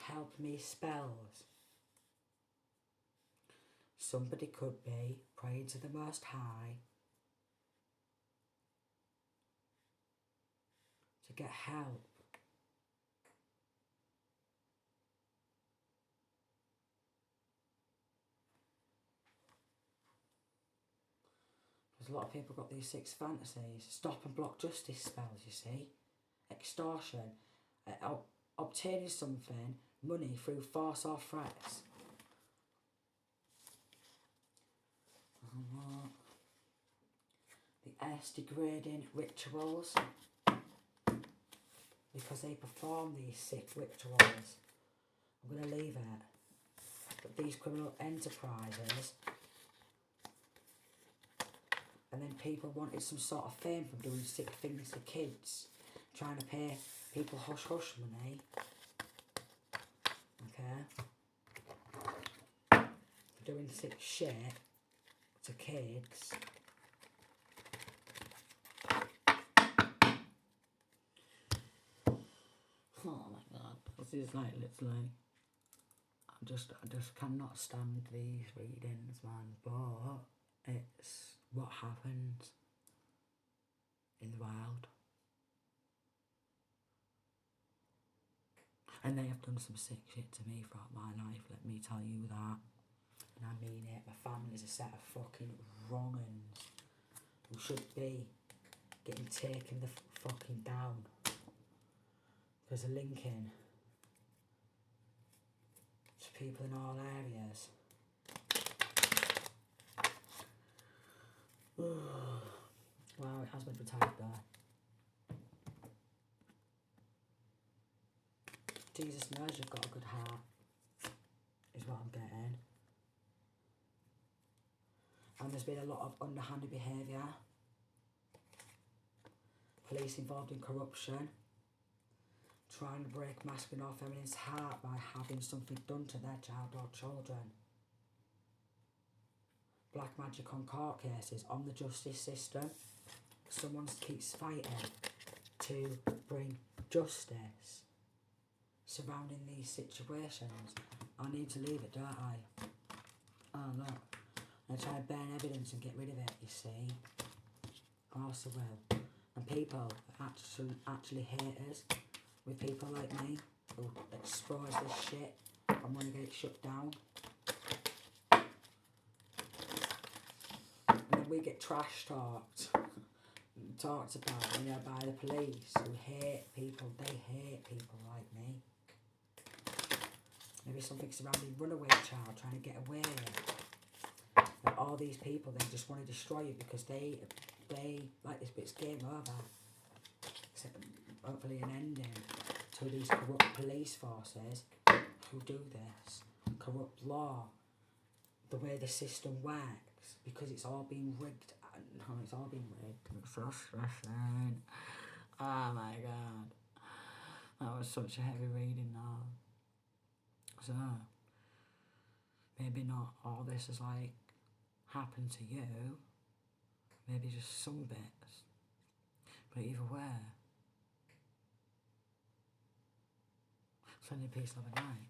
Help me spells. Somebody could be praying to the Most High to get help. There's a lot of people got these 6 fantasies. Stop and block justice spells, you see. Extortion. Obtaining something, money through force or threats. The S degrading rituals. Because they perform these sick rituals. I'm going to leave it. But these criminal enterprises. And then people wanted some sort of fame from doing sick things to kids. Trying to pay people hush-hush money. Okay? For doing sick shit to kids. Oh my god. This is like literally... I just cannot stand these readings, man. But it's what happens in the wild. And they have done some sick shit to me throughout my life, let me tell you that. And I mean it, my family's a set of fucking wrong-uns who should be getting taken the fucking down. There's a linking to people in all areas. Wow, it has been retired there. Jesus knows you've got a good heart, is what I'm getting. And there's been a lot of underhanded behaviour. Police involved in corruption. Trying to break masculine or feminine's heart by having something done to their child or children. Black magic on court cases, on the justice system. Someone keeps fighting to bring justice surrounding these situations. I need to leave it, don't I? Oh look, I try to burn evidence and get rid of it, you see. I also will. And people are actually haters with people like me who expose this shit and want to get it shut down. And then we get trash talked about, you know, by the police who hate people. They hate people like me. Maybe something surrounding runaway child trying to get away. That all these people, they just want to destroy you because they like this bit's game over. Except hopefully an ending to these corrupt police forces who do this. Corrupt law. The way the system works. Because it's all been rigged. No, it's all been rigged. It's so stressing. Oh my god. That was such a heavy reading now. So, maybe not all this has like happened to you. Maybe just some bits. But either way. Send you peace, love and light.